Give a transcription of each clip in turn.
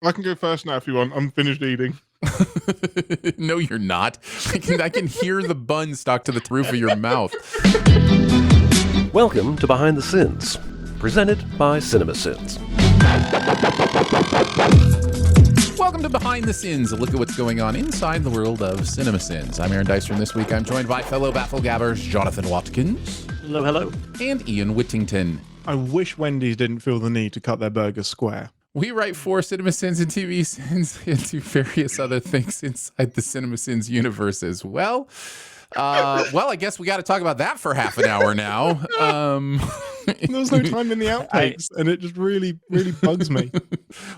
I can go first now if you want. I'm finished eating. No, you're not. I can hear the bun stuck to the roof of your mouth. Welcome to Behind the Sins, presented by Cinemasins. Welcome to Behind the Sins, a look at what's going on inside the world of Cinemasins. I'm Aaron Dyster, and this week I'm joined by fellow Bafflegabbers Jonathan Watkins. Hello, hello. And Ian Whittington. I wish Wendy's didn't feel the need to cut their burgers square. We write for Cinemasins and TV Sins and do various other things inside the Cinemasins universe as well. I guess we got to talk about that for half an hour now. There's no time in the outtakes, and it just really, really bugs me.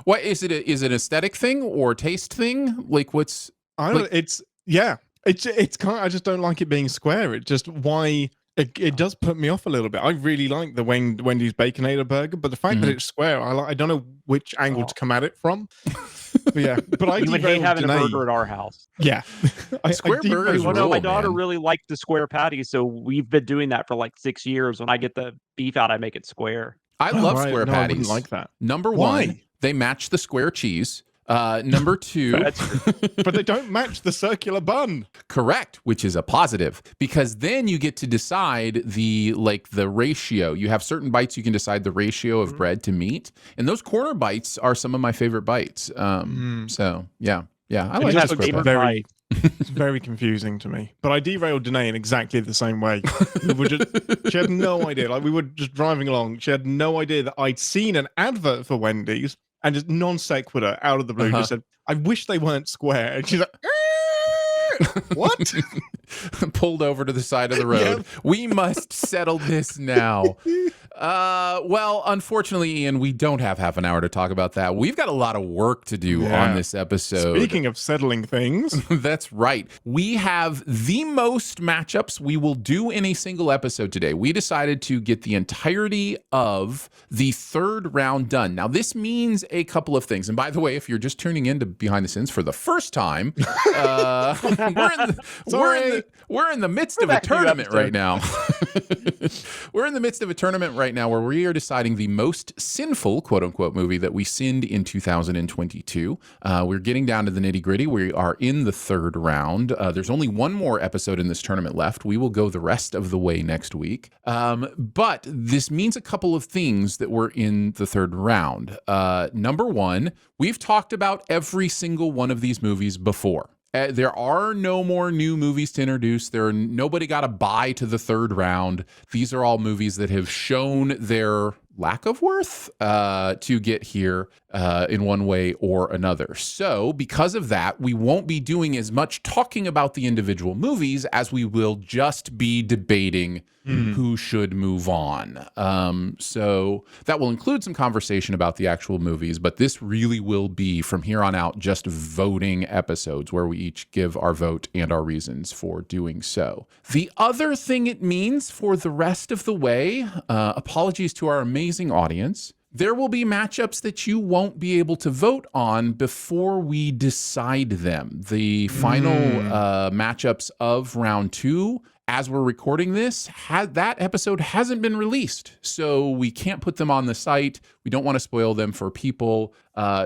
What is it? Is it an aesthetic thing or taste thing? Like, what's? I don't. It's kind of. I just don't like it being square. It just why. It does put me off a little bit. I really like the Wendy's Baconator burger, but the fact that it's square, I don't know which angle to come at it from. But yeah, but I would hate having a burger at our house. Yeah, Square burgers. Well, no, my daughter really liked the square patty, so we've been doing that for like 6 years. When I get the beef out, I make it square. I love square patties. I wouldn't like that. Number one, they match the square cheese. Number two, but they don't match the circular bun. Correct, which is a positive, because then you get to decide the ratio. You have certain bites you can decide the ratio of bread to meat, and those corner bites are some of my favorite bites. So yeah, I like that square patty. It's very confusing to me. But I derailed Danae in exactly the same way. She had no idea. Like, we were just driving along. She had no idea that I'd seen an advert for Wendy's. And just non sequitur out of the blue, just said, "I wish they weren't square." And she's like, "What?" Pulled over to the side of the road. Yep. We must settle this now. Well, unfortunately, Ian, we don't have half an hour to talk about that. We've got a lot of work to do on this episode. Speaking of settling things. That's right. We have the most matchups we will do in a single episode today. We decided to get the entirety of the third round done. Now, this means a couple of things. And by the way, if you're just tuning in to Behind the Sins for the first time, we're in the midst of a tournament right now. We're in the midst of a tournament right now where we are deciding the most sinful, quote unquote, movie that we sinned in 2022. We're getting down to the nitty gritty. We are in the third round. There's only one more episode in this tournament left. We will go the rest of the way next week. But this means a couple of things that we're in the third round. Number one, we've talked about every single one of these movies before. There are no more new movies to introduce. Nobody got a bye to the third round. These are all movies that have shown their lack of worth to get here in one way or another. So because of that, we won't be doing as much talking about the individual movies as we will just be debating who should move on. So that will include some conversation about the actual movies, but this really will be, from here on out, just voting episodes where we each give our vote and our reasons for doing so. The other thing it means for the rest of the way, apologies to our amazing audience, there will be matchups that you won't be able to vote on before we decide them. The final matchups of round two, as we're recording this, that episode hasn't been released, so we can't put them on the site. We don't want to spoil them for people,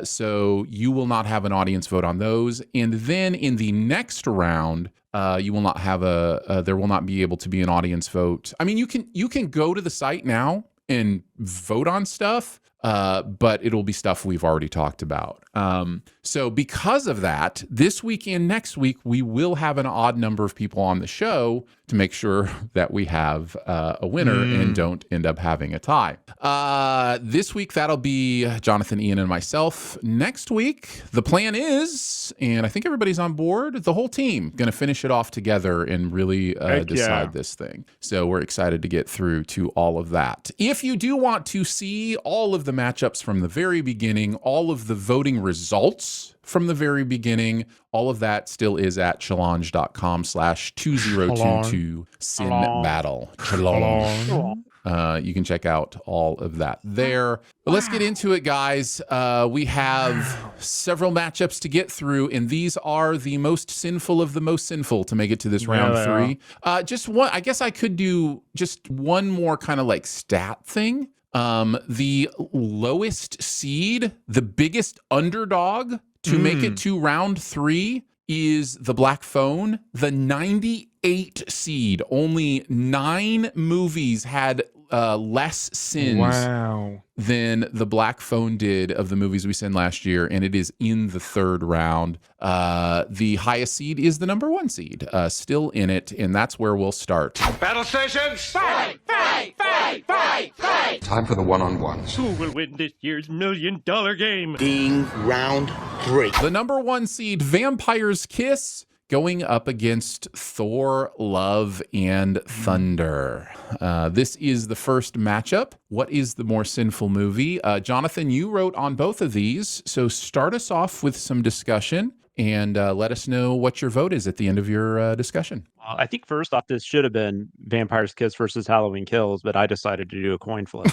so you will not have an audience vote on those. And then in the next round, you will not have there will not be able to be an audience vote. I mean, you can go to the site now and vote on stuff, but it'll be stuff we've already talked about. So because of that, this week and next week, we will have an odd number of people on the show to make sure that we have a winner and don't end up having a tie. This week, that'll be Jonathan, Ian, and myself. Next week, the plan is, and I think everybody's on board, the whole team going to finish it off together and really decide this thing. So we're excited to get through to all of that. If you do want to see all of the matchups from the very beginning, all of the voting results from the very beginning, all of that still is at challenge.com/2022 Sin Battle. You can check out all of that there. But let's get into it, guys. We have several matchups to get through, and these are the most sinful of the most sinful to make it to this round three. Just one. I guess I could do just one more kind of like stat thing. The lowest seed, the biggest underdog to make it to round 3 is the Black Phone, the 98 seed. Only 9 movies had less sins than the Black Phone did of the movies we sent last year, and it is in the 3rd round. The highest seed is the number 1 seed, still in it, and that's where we'll start. Battle stations! Fight! Fight! Fight! Fight! Fight! Time for the one-on-ones. Who will win this year's $1 million game? Ding, round 3. The number 1 seed, Vampire's Kiss, going up against Thor, Love, and Thunder. This is the first matchup. What is the more sinful movie? Jonathan, you wrote on both of these, so start us off with some discussion and let us know what your vote is at the end of your discussion. I think first off, this should have been Vampire's Kiss versus Halloween Kills, but I decided to do a coin flip.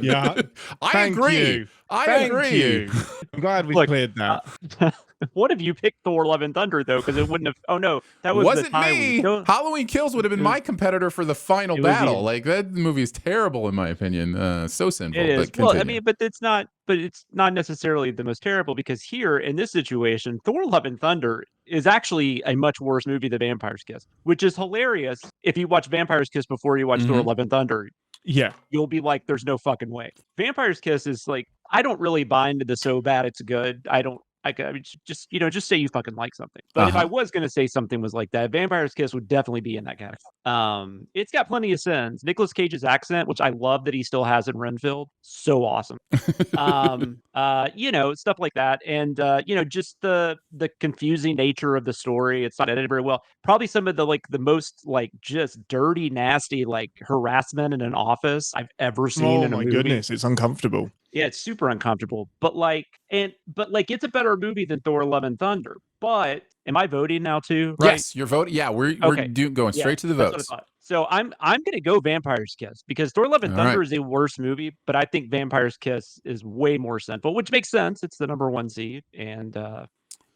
Yeah, I agree. I agree. I'm glad we Look, cleared that. What if you picked Thor, Love, and Thunder, though? Because it wouldn't have... Oh, no. That was Wasn't the time me. Halloween Kills would have been my competitor for the final battle. Ian. Like, that movie is terrible, in my opinion. So sinful. It is. But Well, I continue. mean, but it's not necessarily the most terrible, because here, in this situation, Thor, Love, and Thunder is actually a much worse movie than Vampire's Kiss, which is hilarious. If you watch Vampire's Kiss before you watch Thor, Love, and Thunder, Yeah. you'll be like, there's no fucking way. Vampire's Kiss is like, I don't really buy into the so bad it's good. I mean, just say you fucking like something. But if I was going to say something was like that, Vampire's Kiss would definitely be in that category. It's got plenty of sins. Nicolas Cage's accent, which I love that he still has in Renfield, so awesome. Stuff like that. And, just the confusing nature of the story. It's not edited very well. Probably some of the most just dirty, nasty, harassment in an office I've ever seen in a movie. Oh my goodness, it's uncomfortable. Yeah, it's super uncomfortable. But it's a better movie than Thor, Love, and Thunder. But am I voting now too? Right? Yes, you're voting. Yeah, we're going straight to the that's what I votes. thought. So I'm gonna go Vampire's Kiss, because Thor, Love, and Thunder is a worse movie, but I think Vampire's Kiss is way more sinful, which makes sense. It's the number 1 seed, and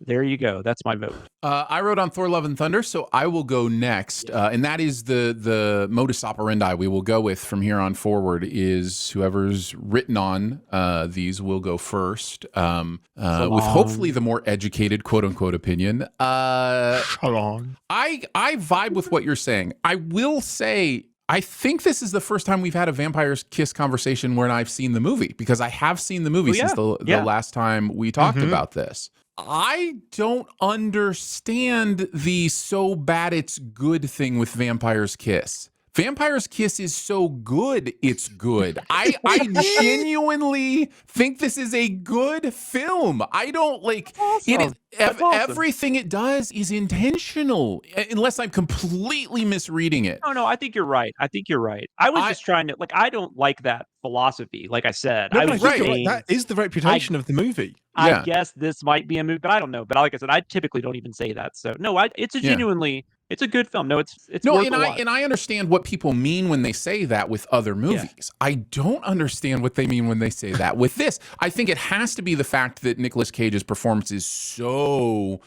there you go. That's my vote. I wrote on Thor, Love, and Thunder, so I will go next. And that is the modus operandi we will go with from here on forward is whoever's written on these will go first with hopefully the more educated, quote-unquote, opinion. I vibe with what you're saying. I will say I think this is the first time we've had a Vampire's Kiss conversation where I've seen the movie, because I have seen the movie since the last time we talked about this. I don't understand the so bad it's good thing with Vampire's Kiss. Vampire's Kiss is so good, it's good. I genuinely think this is a good film. I don't everything it does is intentional, unless I'm completely misreading it. No, I think you're right. I was just trying to, I don't like that philosophy. Like I said, No, I but was I think saying, that is the reputation of the movie. I guess this might be a movie, but I don't know. But like I said, I typically don't even say that. So no, it's a genuinely, it's a good film. No, it's worth a watch. And I understand what people mean when they say that with other movies. Yeah. I don't understand what they mean when they say that with this. I think it has to be the fact that Nicolas Cage's performance is so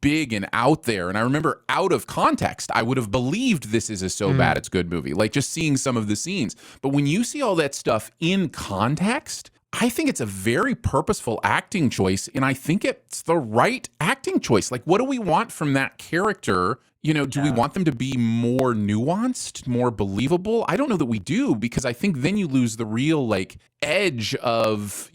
big and out there. And I remember, out of context, I would have believed this is a so bad it's good movie. Just seeing some of the scenes. But when you see all that stuff in context, I think it's a very purposeful acting choice, and I think it's the right acting choice. What do we want from that character? Do we want them to be more nuanced, more believable? I don't know that we do, because I think then you lose the real edge of,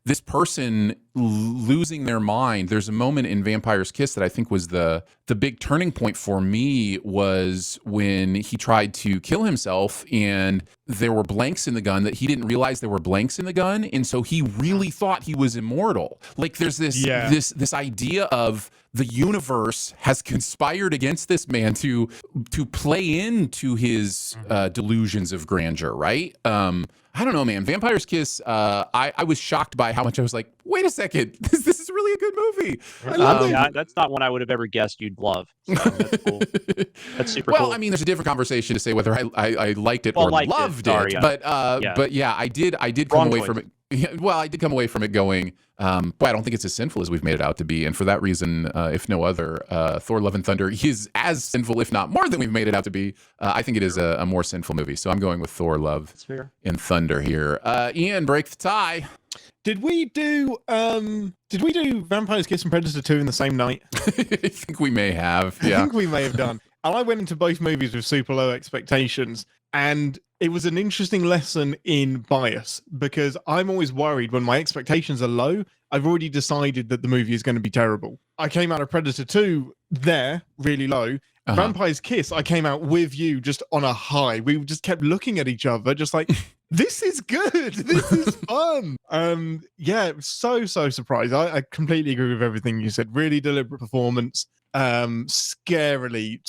this person losing their mind. There's a moment in Vampire's Kiss that I think was the big turning point for me, was when he tried to kill himself and there were blanks in the gun that he didn't realize there were blanks in the gun, and so he really thought he was immortal. There's this idea of the universe has conspired against this man to play into his delusions of grandeur, right? I don't know, man. Vampire's Kiss, I was shocked by how much I was like, wait a second, this is it's really a good movie. I love it. Yeah, that's not one I would have ever guessed you'd love. So that's cool. That's super cool. Well, I mean, there's a different conversation to say whether I liked it Well, or liked it. loved Sorry, it. yeah. But yeah, I did come Wrong away choice. from it. Yeah, well, I did come away from it going, boy, I don't think it's as sinful as we've made it out to be. And for that reason, if no other, Thor Love and Thunder is as sinful, if not more than we've made it out to be. I think it is a more sinful movie. So I'm going with Thor Love That's fair. and Thunder here. Ian, break the tie. Did we do Vampire's Kiss and Predator 2 in the same night? I think we may have. I Yeah. think we may have done. And I went into both movies with super low expectations. And it was an interesting lesson in bias because I'm always worried when my expectations are low. I've already decided that the movie is going to be terrible. I came out of Predator 2 there, really low. Vampire's Kiss, I came out with you just on a high. We just kept looking at each other, just like, this is good. This is fun. Yeah, so surprised. I completely agree with everything you said. Really deliberate performance. Scarily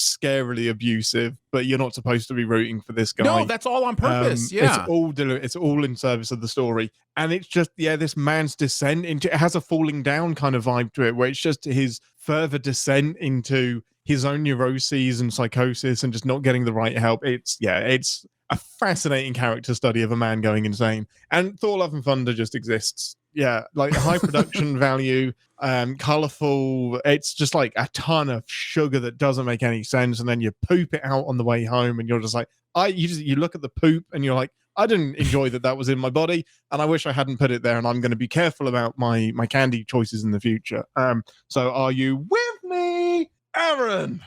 abusive, but you're not supposed to be rooting for this guy. No, that's all on purpose. Yeah. It's all in service of the story. And it's just, this man's descent into, it has a falling down kind of vibe to it, where it's just his further descent into his own neuroses and psychosis and just not getting the right help. It's a fascinating character study of a man going insane. And Thor Love and Thunder just exists. Yeah, like high production value, colorful. It's just like a ton of sugar that doesn't make any sense, and then you poop it out on the way home, and you're just like, you look at the poop, and you're like, I didn't enjoy that was in my body, and I wish I hadn't put it there, and I'm going to be careful about my candy choices in the future. So are you with me, Aaron?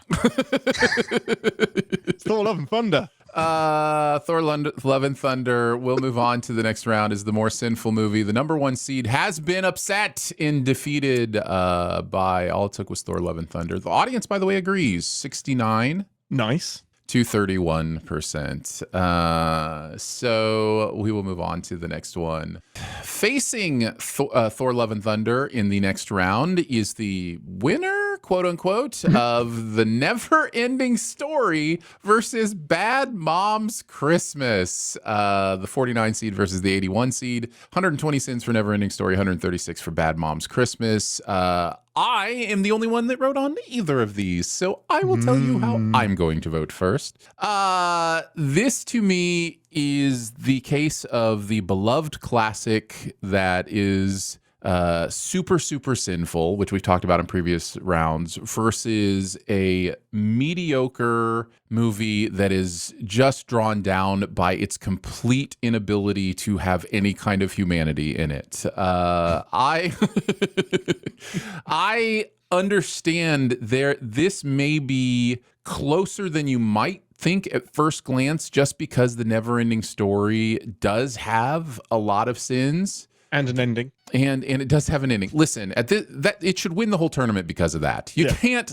Thor Love and Thunder. Thor Love and Thunder. We'll move on to the next round. Is the more sinful movie. The number one seed has been upset and defeated by all it took was Thor Love and Thunder. The audience, by the way, agrees. 69. Nice. To 31%. So we will move on to the next one. Facing Thor Love and Thunder in the next round is the winner, quote unquote, of The Never Ending Story versus Bad Moms Christmas. The 49 seed versus the 81 seed. 120 cents for Never Ending Story, 136 for Bad Moms Christmas. I am the only one that wrote on either of these, so I will tell you how I'm going to vote first. This, to me, is the case of the beloved classic that is super sinful, which we've talked about in previous rounds, versus a mediocre movie that is just drawn down by its complete inability to have any kind of humanity in it. I understand this may be closer than you might think at first glance, just because the Never-Ending Story does have a lot of sins. And an ending. And it does have an ending. Listen, that it should win the whole tournament because of that. You can't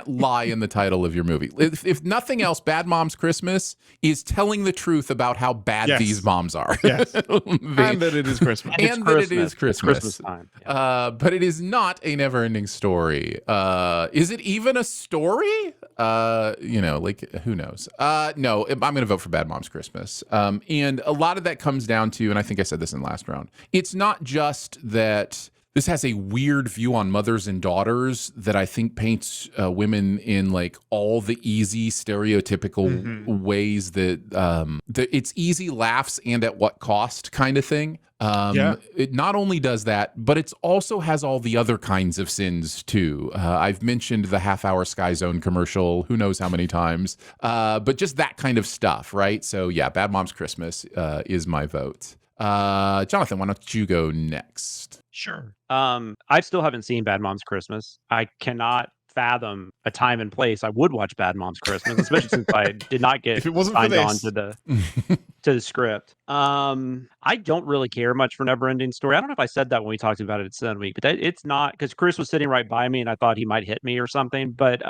lie in the title of your movie. If nothing else, Bad Moms Christmas is telling the truth about how bad these moms are. Yes. And that it is Christmas. And that it is Christmas. Christmas time. Yeah. But it is not a never-ending story. Is it even a story? Who knows? No, I'm going to vote for Bad Moms Christmas. And a lot of that comes down to, and I think I said this in the last round, it's not just that this has a weird view on mothers and daughters that I think paints women in like all the easy stereotypical ways that it's easy laughs and at what cost kind of thing. It not only does that, but it also has all the other kinds of sins too. I've mentioned the half-hour Sky Zone commercial, who knows how many times, but just that kind of stuff, right? So yeah, Bad Moms Christmas is my vote. Jonathan, why don't you go next? Sure. I still haven't seen Bad Moms Christmas. I cannot fathom a time and place I would watch Bad Moms Christmas, especially since I did not get if it wasn't signed for on this. to the script. I don't really care much for Neverending Story. I don't know if I said that when we talked about it at Sun Week, but it's not, because Chris was sitting right by me and I thought he might hit me or something, but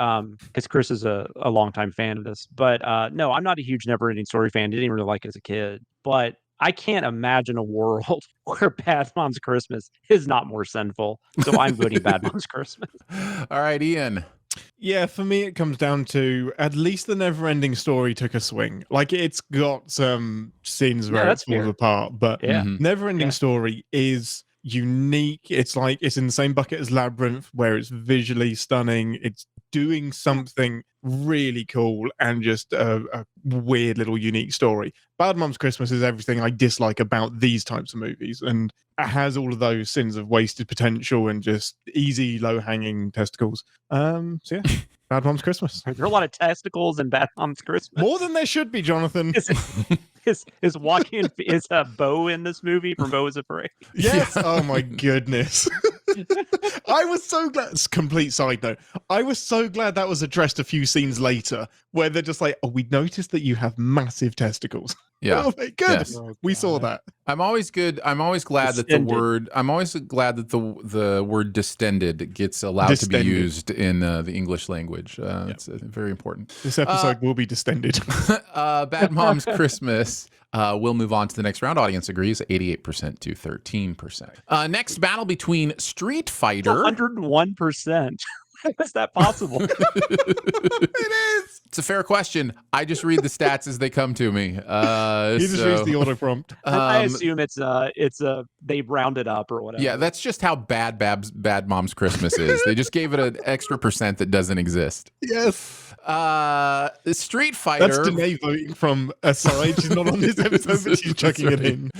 because Chris is a longtime fan of this. But no, I'm not a huge Neverending Story fan. Didn't even really like it as a kid. But I can't imagine a world where Bad Moms Christmas is not more sinful. So I'm voting Bad Moms Christmas. All right, Ian. Yeah, for me, it comes down to at least the Never-Ending Story took a swing. Like, it's got some scenes where it falls apart, but Never-Ending Story is, unique. It's like it's in the same bucket as Labyrinth, where it's visually stunning. It's doing something really cool and just a weird little unique story. Bad Moms Christmas is everything I dislike about these types of movies, and it has all of those sins of wasted potential and just easy, low-hanging testicles. So yeah, Bad Moms Christmas. There are a lot of testicles in Bad Moms Christmas. More than there should be, Jonathan. Is Joaquin is Bo in this movie from Bo is Afraid? Yes. Oh my goodness. I was so glad. It's a complete side note. I was so glad that was addressed a few scenes later, where they're just like, "Oh, we noticed that you have massive testicles." Yeah. Oh my goodness. Yes. We saw that. I'm always glad that the word distended gets allowed to be used in the English language. It's very important. This episode will be distended. Bad Moms Christmas. We'll move on to the next round. Audience agrees 88% to 13%. Next battle between Street Fighter. 101%. How is that possible? It is. It's a fair question. I just read the stats as they come to me. He just reads the auto prompt. I assume it's they rounded up or whatever. Yeah, that's just how bad Mom's Christmas is. They just gave it an extra % that doesn't exist. Yes. Street Fighter. That's Danae voting from aside. She's not on this episode, but she's chucking it in.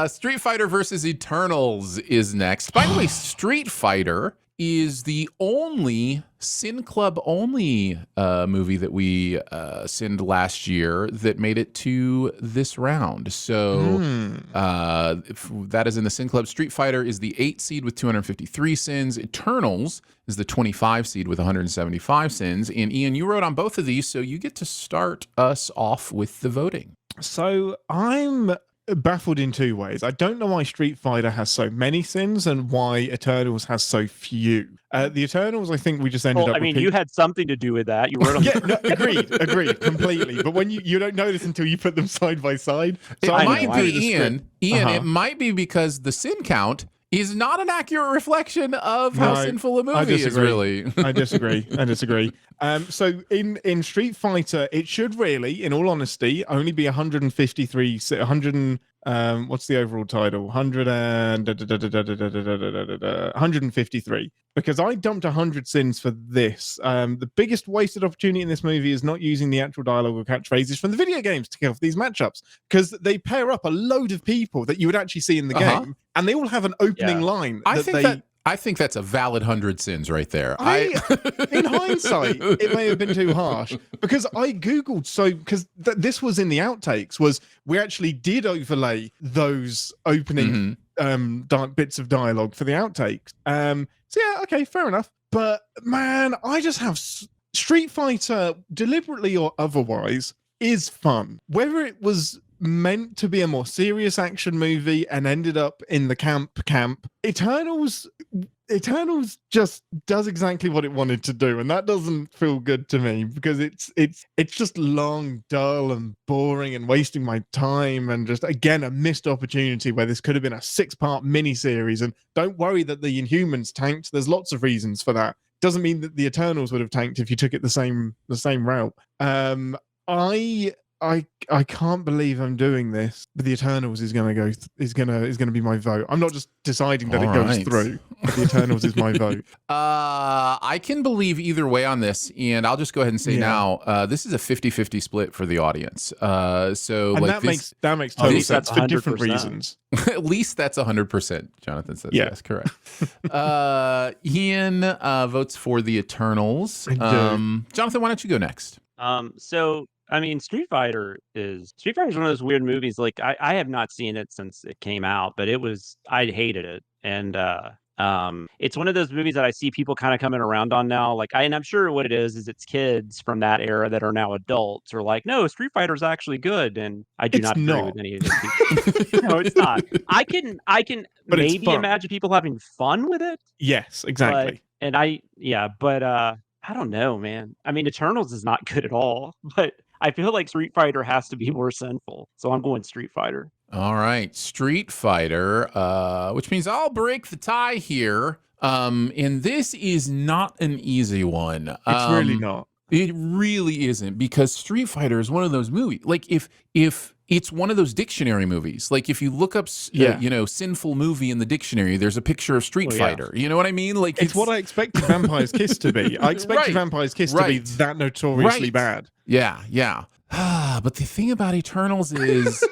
Street Fighter versus Eternals is next. By the way, Street Fighter is the only Sin Club only movie that we sinned last year that made it to this round. So that is in the Sin Club. Street Fighter is the 8 seed with 253 sins. Eternals is the 25 seed with 175 sins. And Ian, you wrote on both of these, so you get to start us off with the voting. So I'm baffled in two ways. I don't know why Street Fighter has so many sins and why Eternals has so few. The Eternals, I think we just ended up. I mean, you had something to do with that. You wrote on. Yeah, no, agreed, completely. But when you don't notice until you put them side by side. So It might be Ian. It might be because the sin count is not an accurate reflection of how sinful a movie is. Really, I disagree. So in Street Fighter, it should really, in all honesty, only be 153. 100. What's the overall title? 153. Because I dumped 100 sins for this. The biggest wasted opportunity in this movie is not using the actual dialogue or catchphrases from the video games to kick off these matchups, because they pair up a load of people that you would actually see in the game, and they all have an opening line. I think that's a valid 100 sins right there. In hindsight, it may have been too harsh, because I Googled, because this was in the outtakes, was we actually did overlay those opening bits of dialogue for the outtakes. So yeah, okay, fair enough. But man, I just have Street Fighter, deliberately or otherwise, is fun. Whether it was meant to be a more serious action movie and ended up in the camp, Eternals just does exactly what it wanted to do, and that doesn't feel good to me, because it's just long, dull, and boring, and wasting my time, and just again a missed opportunity where this could have been a 6-part miniseries. And don't worry that the Inhumans tanked. There's lots of reasons for that. Doesn't mean that the Eternals would have tanked if you took it the same route. I can't believe I'm doing this, but the Eternals is going to be my vote. I'm not just deciding that it goes through, but the Eternals is my vote. I can believe either way on this, and I'll just go ahead and say now, this is a 50-50 split for the audience. So and that makes total sense for different reasons. At least that's 100%. Jonathan says yes, correct. Ian votes for the Eternals. Jonathan, why don't you go next? So I mean, Street Fighter is one of those weird movies. Like I have not seen it since it came out, but I hated it. And it's one of those movies that I see people kind of coming around on now. Like and I'm sure what it is it's kids from that era that are now adults are like, no, Street Fighter is actually good. And I do not agree with any of those people. No, it's not. I can but maybe imagine people having fun with it. Yes, exactly. But I don't know, man. I mean, Eternals is not good at all, but I feel like Street Fighter has to be more sinful. So I'm going Street Fighter. All right, Street Fighter, which means I'll break the tie here. And this is not an easy one. It's really not. It really isn't, because Street Fighter is one of those movies. Like if it's one of those dictionary movies. Like if you look up, sinful movie in the dictionary, there's a picture of Street Fighter. You know what I mean? Like it's what I expected Vampire's Kiss to be. I expected Vampire's Kiss to be that notoriously bad. Yeah. But the thing about Eternals is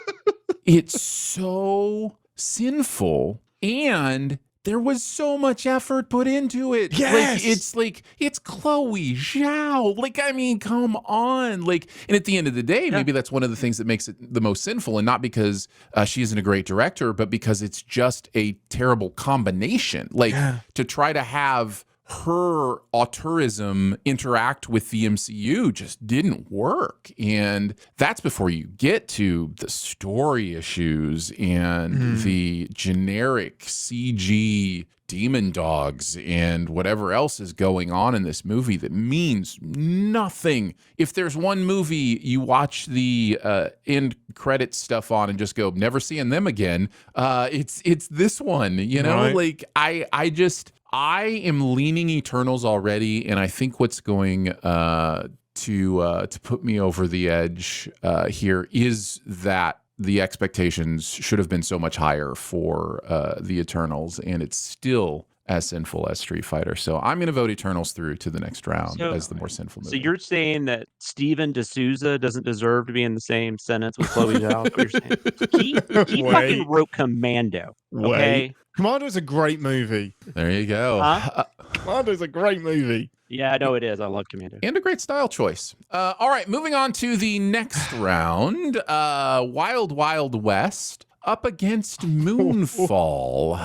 it's so sinful and there was so much effort put into it. Yes. It's Chloe Zhao. Like, I mean, come on. Like, and at the end of the day, maybe that's one of the things that makes it the most sinful, and not because she isn't a great director, but because it's just a terrible combination. Like, to try to have her auteurism interact with the MCU just didn't work. And that's before you get to the story issues and the generic CG demon dogs and whatever else is going on in this movie that means nothing. If there's one movie you watch the end credits stuff on and just go, never seeing them again, it's this one, you know? Right. Like I am leaning Eternals already, and I think what's going to put me over the edge here is that the expectations should have been so much higher for the Eternals, and it's still as sinful as Street Fighter. So I'm going to vote Eternals through to the next round as the more sinful movie. So you're saying that Steven D'Souza doesn't deserve to be in the same sentence with Chloe Zhao? That's what you're saying? He fucking wrote Commando. Okay. Commando's a great movie. There you go. Commando's a great movie. Yeah, I know it is. I love Commando. And a great style choice. All right, moving on to the next round. Wild Wild West up against Moonfall.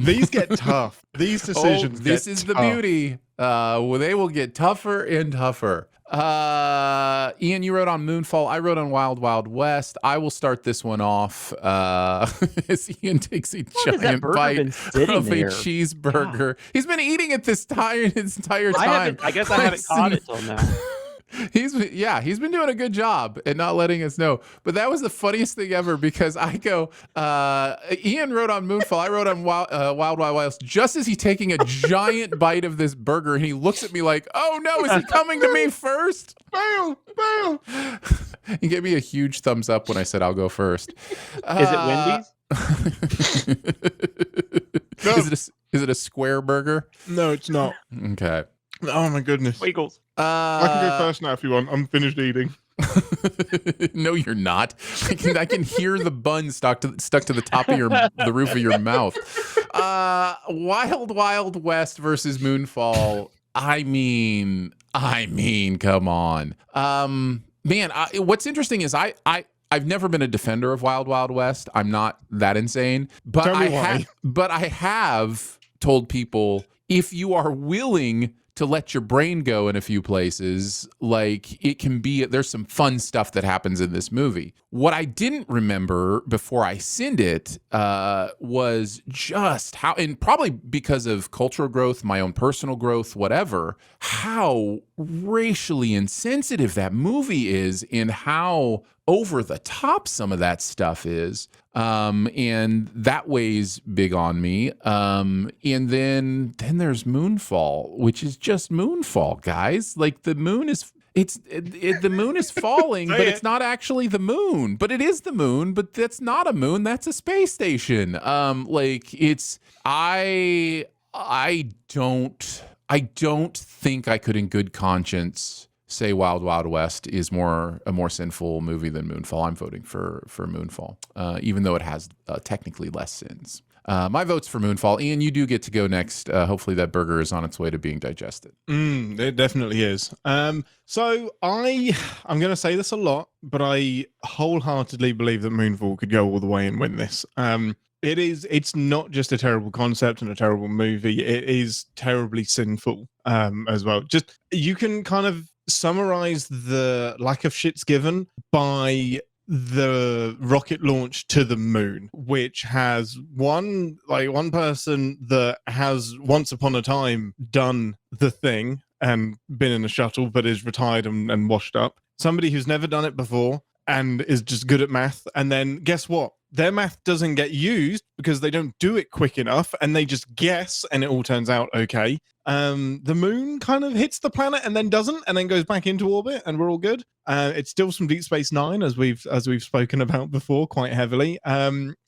These get tough. These decisions this is the beauty. They will get tougher and tougher. Ian, you wrote on Moonfall. I wrote on Wild Wild West. I will start this one off as Ian takes a giant bite of a cheeseburger. He's been eating it this entire time. I guess I haven't caught it till now. He's been doing a good job at not letting us know. But that was the funniest thing ever because I go, Ian wrote on Moonfall, I wrote on Wild Wild West, just as he's taking a giant bite of this burger, and he looks at me like, oh no, is he coming to me first? Boom. He gave me a huge thumbs up when I said I'll go first. Is it Wendy's? No. Is it a square burger? No, it's not. Okay. Oh my goodness. Wiggles. I can go first now if you want. I'm finished eating. No, you're not. I can hear the bun stuck to the top of the roof of your mouth. Wild Wild West versus Moonfall. I mean, come on. Man, what's interesting is I've never been a defender of Wild Wild West. I'm not that insane, but I have told people, if you are willing to let your brain go in a few places, like it can be, there's some fun stuff that happens in this movie. What I didn't remember before I sinned it was just how, and probably because of cultural growth, my own personal growth, whatever, how racially insensitive that movie is and how over the top some of that stuff is. And that weighs big on me. And then there's Moonfall, which is just Moonfall, guys. Like the moon is the moon is falling, but it's not actually the moon. But it is the moon, but that's not a moon, that's a space station. I don't think I could in good conscience say Wild Wild West is a more sinful movie than Moonfall. I'm voting for Moonfall, even though it has technically less sins. My vote's for Moonfall. Ian, you do get to go next. Hopefully that burger is on its way to being digested. It definitely is. So I'm going to say this a lot, but I wholeheartedly believe that Moonfall could go all the way and win this. It's not just a terrible concept and a terrible movie. It is terribly sinful as well. Just, you can kind of summarize the lack of shits given by the rocket launch to the moon, which has one person that has once upon a time done the thing and been in a shuttle but is retired and washed up, somebody who's never done it before and is just good at math, and then guess what, their math doesn't get used because they don't do it quick enough and they just guess and it all turns out okay. The moon kind of hits the planet and then doesn't and then goes back into orbit and we're all good. It's still from Deep Space Nine as we've spoken about before quite heavily.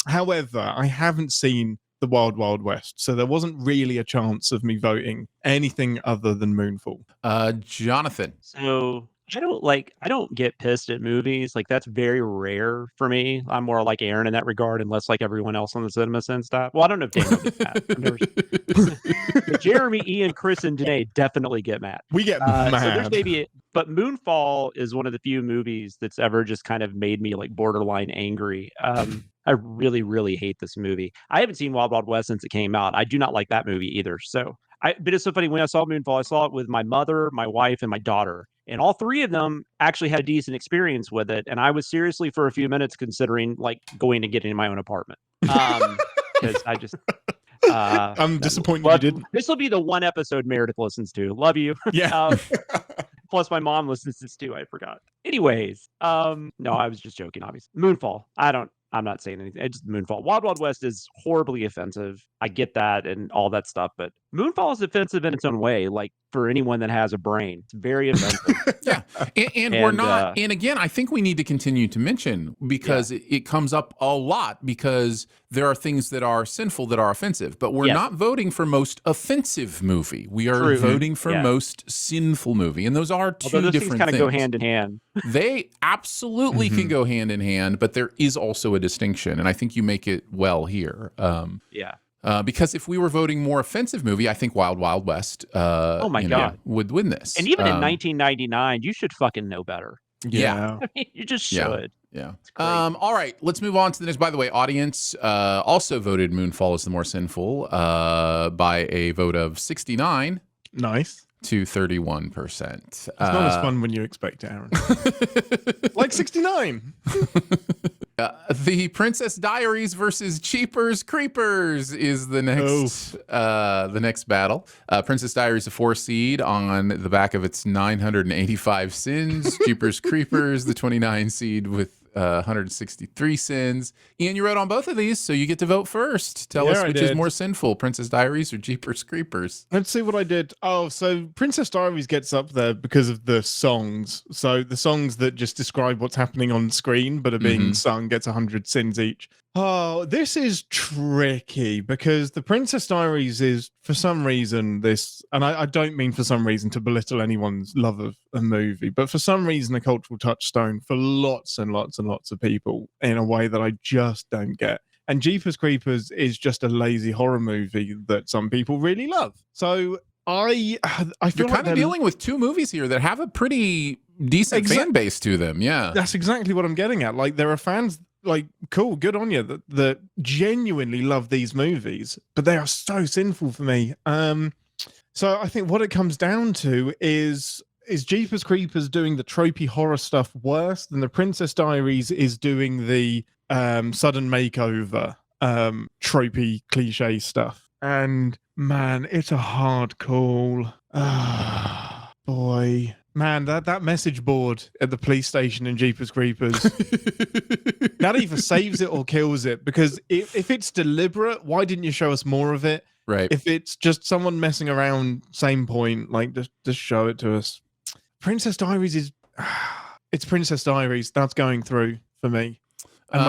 However, I haven't seen the Wild Wild West, so there wasn't really a chance of me voting anything other than Moonfall. Jonathan. So I don't get pissed at movies. Like that's very rare for me. I'm more like Aaron in that regard, unless like everyone else on the Cinemasins stuff. Well, I don't know if Daniel gets mad. But Jeremy, Ian, Chris, and Danae definitely get mad. We get So mad. there's maybe, but Moonfall is one of the few movies that's ever just kind of made me like borderline angry. I really, really hate this movie. I haven't seen Wild Wild West since it came out. I do not like that movie either. But it's so funny. When I saw Moonfall, I saw it with my mother, my wife, and my daughter. And all three of them actually had a decent experience with it. And I was seriously for a few minutes considering like going to get in my own apartment. Because I just... I'm disappointed you didn't. This will be the one episode Meredith listens to. Love you. Yeah. Plus my mom listens to this too. I forgot. Anyways, no, I was just joking, obviously. Moonfall. I'm not saying anything. It's just Moonfall. Wild Wild West is horribly offensive. I get that and all that stuff, but Moonfall is offensive in its own way. Like for anyone that has a brain, it's very offensive. Yeah, and we're not. And again, I think we need to continue to mention because it comes up a lot because there are things that are sinful that are offensive, but we're not voting for most offensive movie. We are voting for most sinful movie, and those are two those different things. Kind things. of go hand in hand. They absolutely can go hand in hand, but there is also a distinction, and I think you make it well here. Because if we were voting more offensive movie, I think Wild Wild West God, would win this. And even in 1999, you should fucking know better. Yeah. I mean, you just should. Yeah. All right, let's move on to the next. By the way, audience also voted Moonfall as the more sinful by a vote of 69. Nice. To 31%. It's not as fun when you expect it, Aaron. Like 69. The Princess Diaries versus Jeepers Creepers is the next battle. Princess Diaries a 4 seed on the back of its 985 sins. Jeepers Creepers the 29 seed with 163 sins. Ian, you wrote on both of these, so you get to vote first. Tell us which is more sinful, Princess Diaries or Jeepers Creepers. Let's see what I did. Oh, so Princess Diaries gets up there because of the songs. So the songs that just describe what's happening on screen but are being sung gets 100 sins each. Oh, this is tricky because the Princess Diaries is, for some reason, this, and I don't mean for some reason to belittle anyone's love of a movie, but for some reason, a cultural touchstone for lots and lots and lots of people in a way that I just don't get. And Jeepers Creepers is just a lazy horror movie that some people really love. So I feel you're like kind of dealing with two movies here that have a pretty decent fan base to them. Yeah, that's exactly what I'm getting at. Like there are fans. Like, cool, good on you that genuinely love these movies, but they are so sinful for me. So I think what it comes down to is Jeepers Creepers doing the tropey horror stuff worse than the Princess Diaries is doing the sudden makeover tropey cliche stuff. And man, it's a hard call. Ah, boy. Man, that message board at the police station in Jeepers Creepers, that either saves it or kills it. Because if it's deliberate, why didn't you show us more of it? Right. If it's just someone messing around, same point, like just show it to us. Princess Diaries is, it's Princess Diaries. That's going through for me. And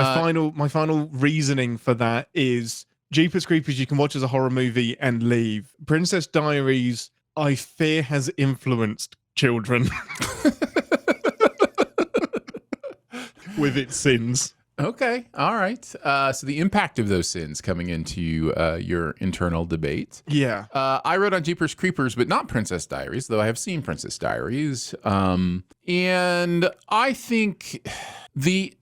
my final reasoning for that is Jeepers Creepers you can watch as a horror movie and leave. Princess Diaries, I fear, has influenced children with its sins. Okay. All right. So the impact of those sins coming into your internal debate. Yeah. I wrote on Jeepers Creepers, but not Princess Diaries, though I have seen Princess Diaries. And I think the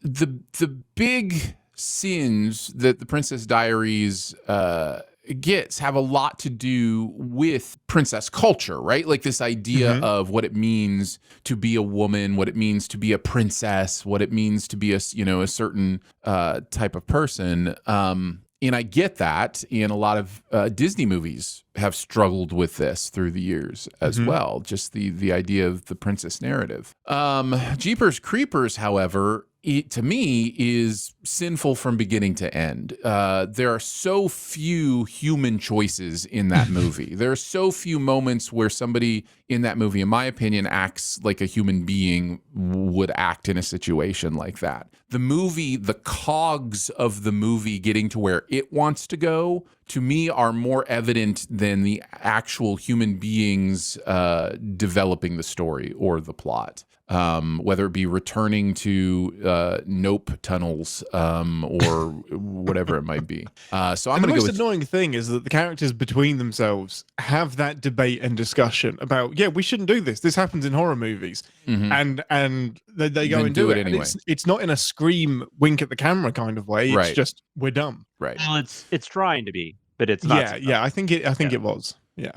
big sins that the Princess Diaries gets have a lot to do with princess culture, right? Like this idea of what it means to be a woman, what it means to be a princess, what it means to be a certain type of person. And I get that, and a lot of Disney movies have struggled with this through the years as well. Just the idea of the princess narrative. Jeepers Creepers, however, to me is sinful from beginning to end. There are so few human choices in that movie. There are so few moments where somebody in that movie, in my opinion, acts like a human being would act in a situation like that. The movie, the cogs of the movie getting to where it wants to go, to me, are more evident than the actual human beings developing the story or the plot. Whether it be returning to nope tunnels or whatever it might be. So I'm going to go with... The most annoying thing is that the characters between themselves have that debate and discussion about, yeah, we shouldn't do this. This happens in horror movies. And they go and do it anyway. And it's not in a scream, wink at the camera kind of way. It's just, we're dumb. Right. Well, it's trying to be, but it's not. Yeah, I think it was. Yeah.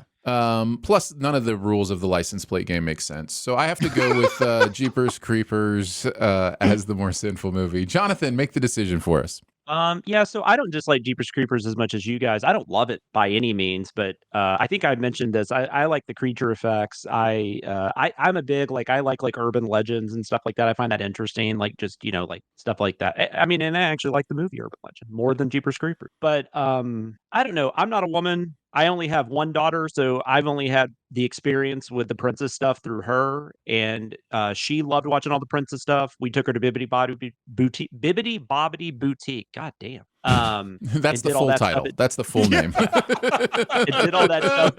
Plus, none of the rules of the license plate game make sense. So I have to go with Jeepers Creepers as the more sinful movie. Jonathan, make the decision for us. Yeah, so I don't dislike Jeepers Creepers as much as you guys. I don't love it by any means, but I think I mentioned this. I like the creature effects. I'm a big I like urban legends and stuff like that. I find that interesting, just stuff like that. I mean, and I actually like the movie Urban Legend more than Jeepers Creepers. But I don't know. I'm not a woman. I only have one daughter, so I've only had the experience with the princess stuff through her, and she loved watching all the princess stuff. We took her to Bibbidi Bobbidi Boutique. God damn. That's the full title. That's the full name. It did all that stuff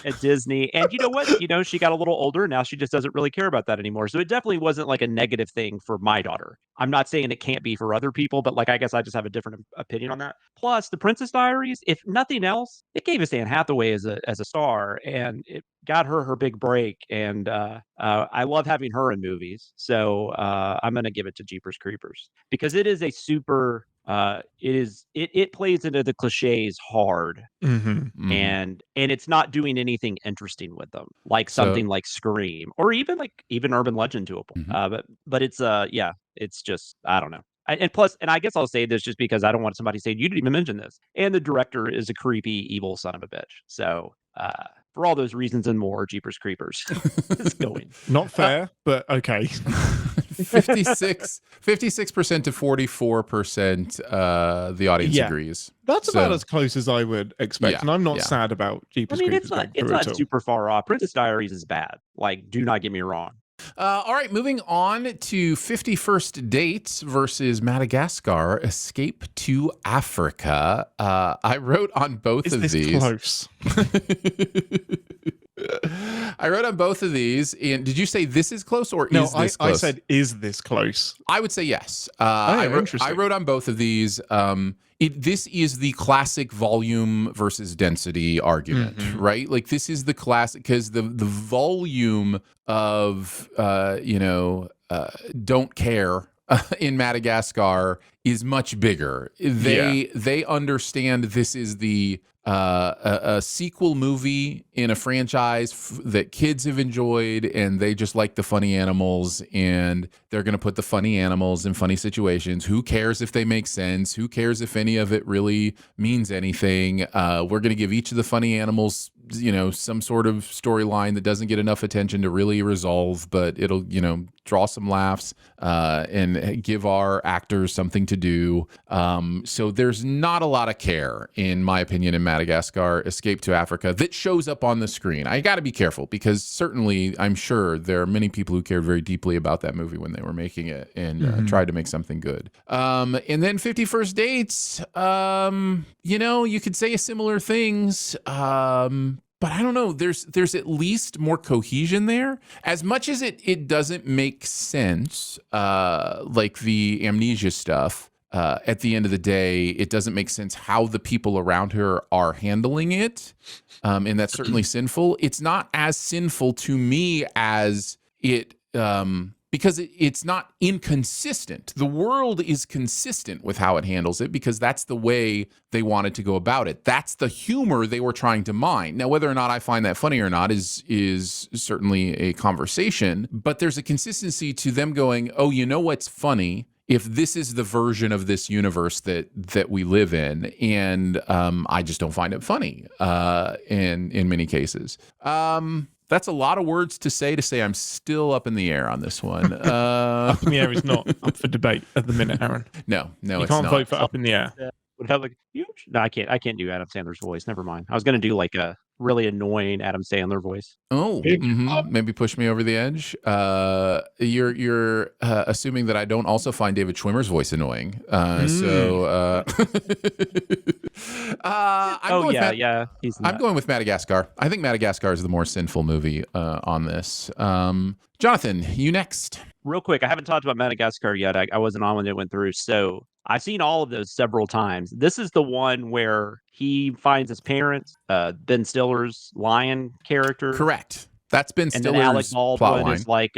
at Disney. And you know what? She got a little older. Now she just doesn't really care about that anymore. So it definitely wasn't a negative thing for my daughter. I'm not saying it can't be for other people, but I guess I just have a different opinion on that. Plus, the Princess Diaries, if nothing else, it gave us Anne Hathaway as a star, and it got her big break. And I love having her in movies. So I'm going to give it to Jeepers Creepers because it is a super... it plays into the cliches hard, and it's not doing anything interesting with them, something like Scream or even Urban Legend to a point. But it's it's just, I don't know. And plus, and I guess I'll say this just because I don't want somebody saying you didn't even mention this. And the director is a creepy, evil son of a bitch. So for all those reasons and more, Jeepers Creepers is going. Not fair, but okay. 56% to 44%. The audience agrees. That's about as close as I would expect, and I'm not sad about Jeepers Creepers. It's not super far off. Princess Diaries is bad. Do not get me wrong. All right, moving on to 51st Dates versus Madagascar, Escape to Africa. I wrote on both of these. Is this close? I wrote on both of these. And did you say this is close or is this close? I said, is this close? I would say yes. I wrote on both of these. This is the classic volume versus density argument, right? This is the classic, because the volume of, don't care in Madagascar is much bigger. They understand this is a sequel movie in a franchise that kids have enjoyed, and they just like the funny animals, and they're going to put the funny animals in funny situations. Who cares if they make sense? Who cares if any of it really means anything? We're going to give each of the funny animals, some sort of storyline that doesn't get enough attention to really resolve, but it'll, draw some laughs and give our actors something to do. So there's not a lot of care, in my opinion, in Madagascar, Escape to Africa, that shows up on the screen. I got to be careful, because certainly I'm sure there are many people who cared very deeply about that movie when they were making it and tried to make something good. And then 51st Dates, you could say similar things. But I don't know, there's at least more cohesion there. As much as it doesn't make sense, like the amnesia stuff, at the end of the day, it doesn't make sense how the people around her are handling it. And that's certainly sinful. It's not as sinful to me as it... because it's not inconsistent. The world is consistent with how it handles it, because that's the way they wanted to go about it. That's the humor they were trying to mine. Now, whether or not I find that funny or not is certainly a conversation, but there's a consistency to them going, oh, you know what's funny if this is the version of this universe that we live in, and I just don't find it funny in many cases. That's a lot of words to say I'm still up in the air on this one. Up in the air is not up for debate at the minute, Aaron. No, You it's can't not. vote for up in the air. Would have like huge. No, I can't do Adam Sandler's voice. Never mind. I was gonna do like a really annoying Adam Sandler voice. Oh, maybe push me over the edge. You're assuming that I don't also find David Schwimmer's voice annoying. So I'm going with Madagascar. I think Madagascar is the more sinful movie on this. Jonathan, you next. Real quick, I haven't talked about Madagascar yet. I wasn't on when it went through, so I've seen all of those several times. This is the one where he finds his parents, Ben Stiller's lion character. Correct. That's Ben And Stiller's then Alec Baldwin plot line. is like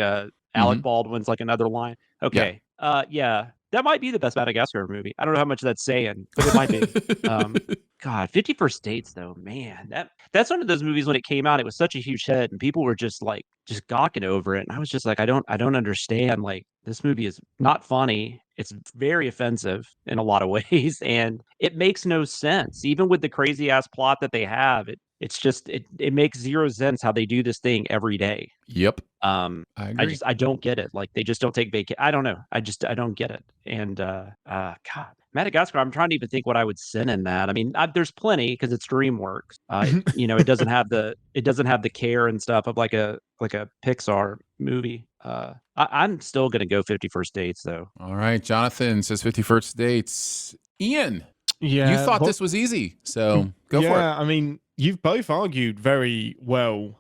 Alec Baldwin's like another lion. Okay. Yeah. That might be the best Madagascar movie. I don't know how much that's saying, but it might be. God, 51st Dates though, man. That's one of those movies when it came out, it was such a huge hit and people were just gawking over it. And I was just like, I don't understand. Like, this movie is not funny. It's very offensive in a lot of ways, and it makes no sense. Even with the crazy ass plot that they have, it makes zero sense how they do this thing every day. Yep. I agree. I don't get it. Like, they just don't take vacation. I don't know. I don't get it. And God, Madagascar. I'm trying to even think what I would send in that. I mean, there's plenty because it's DreamWorks. It doesn't have the care and stuff of like a Pixar movie. I'm still gonna go 51st Dates though. All right, Jonathan says 51st Dates. Ian, Yeah, you thought this was easy, so go for it. I mean, you've both argued very well.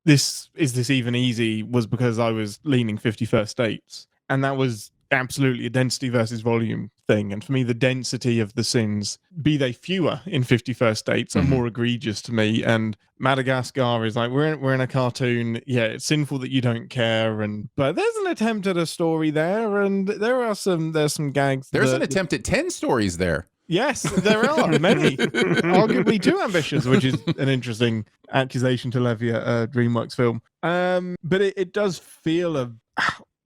This even easy was because I was leaning 51st Dates, and that was absolutely a density versus volume thing. And for me, the density of the sins, be they fewer in 51st Dates, are more egregious to me. And Madagascar is like, we're in a cartoon. Yeah, it's sinful that you don't care, but there's an attempt at a story there, and there's some gags. There's an attempt at 10 stories there. Yes, there are many. Arguably too ambitious, which is an interesting accusation to levy at a DreamWorks film. But it does feel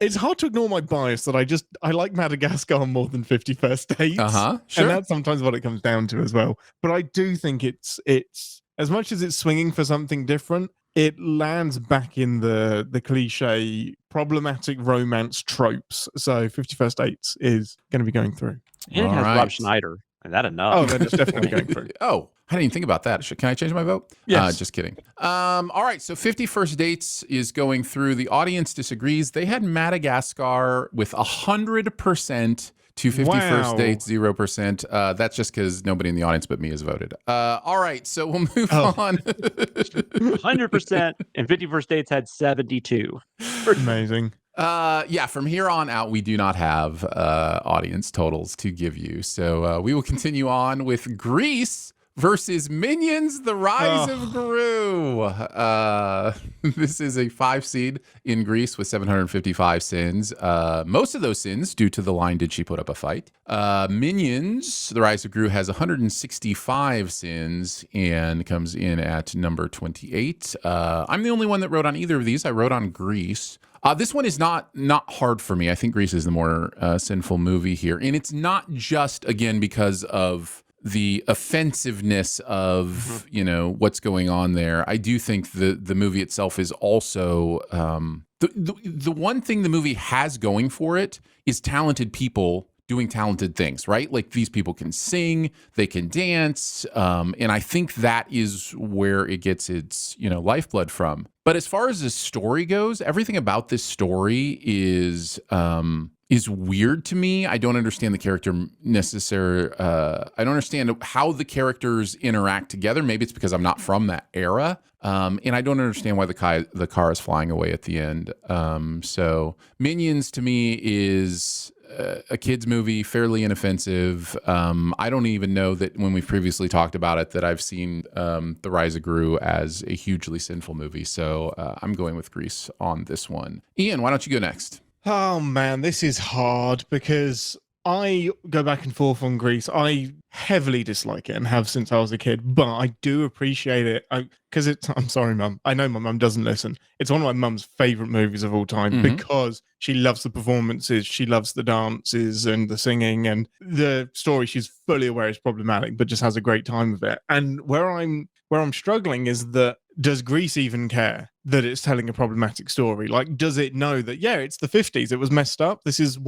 it's hard to ignore my bias that I like Madagascar more than 51st Dates. Sure. And that's sometimes what it comes down to as well. But I do think it's as much as it's swinging for something different, it lands back in the cliche problematic romance tropes. So 51st Dates is going to be going through. And it has Rob Schneider. Is that enough? Oh, then it's definitely going through. Oh, I didn't even think about that. Can I change my vote? Yes. Just kidding. All right, so 51st Dates is going through. The audience disagrees. They had Madagascar with 100% to 51st Dates, 0%. That's just because nobody in the audience but me has voted. All right, so we'll move on. 100%, and 51st Dates had 72. Amazing. From here on out, we do not have audience totals to give you. So we will continue on with Grease versus Minions, The Rise of Gru. This is a 5 seed in Greece with 755 sins. Most of those sins due to the line, did she put up a fight? Minions, The Rise of Gru has 165 sins and comes in at number 28. I'm the only one that wrote on either of these. I wrote on Grease. This one is not hard for me. I think Grease is the more sinful movie here. And it's not just, again, because of the offensiveness of, what's going on there. I do think the movie itself is also, the one thing the movie has going for it is talented people doing talented things, right? Like, these people can sing, they can dance, and I think that is where it gets its, lifeblood from. But as far as the story goes, everything about this story is weird to me. I don't understand the character necessarily. I don't understand how the characters interact together. Maybe it's because I'm not from that era. And I don't understand why the car is flying away at the end. So Minions to me is a kid's movie, fairly inoffensive. I don't even know that when we've previously talked about it that I've seen The Rise of Gru as a hugely sinful movie. So I'm going with Grease on this one. Ian, why don't you go next? Oh man, this is hard because I go back and forth on Grease. I heavily dislike it and have since I was a kid, but I do appreciate it because I'm sorry, Mum. I know my mum doesn't listen. It's one of my mum's favorite movies of all time because she loves the performances, she loves the dances and the singing, and the story. She's fully aware it's problematic, but just has a great time with it. And where I'm struggling is that, does Grease even care that it's telling a problematic story? Like, does it know that, yeah, it's the 50s, it was messed up, this is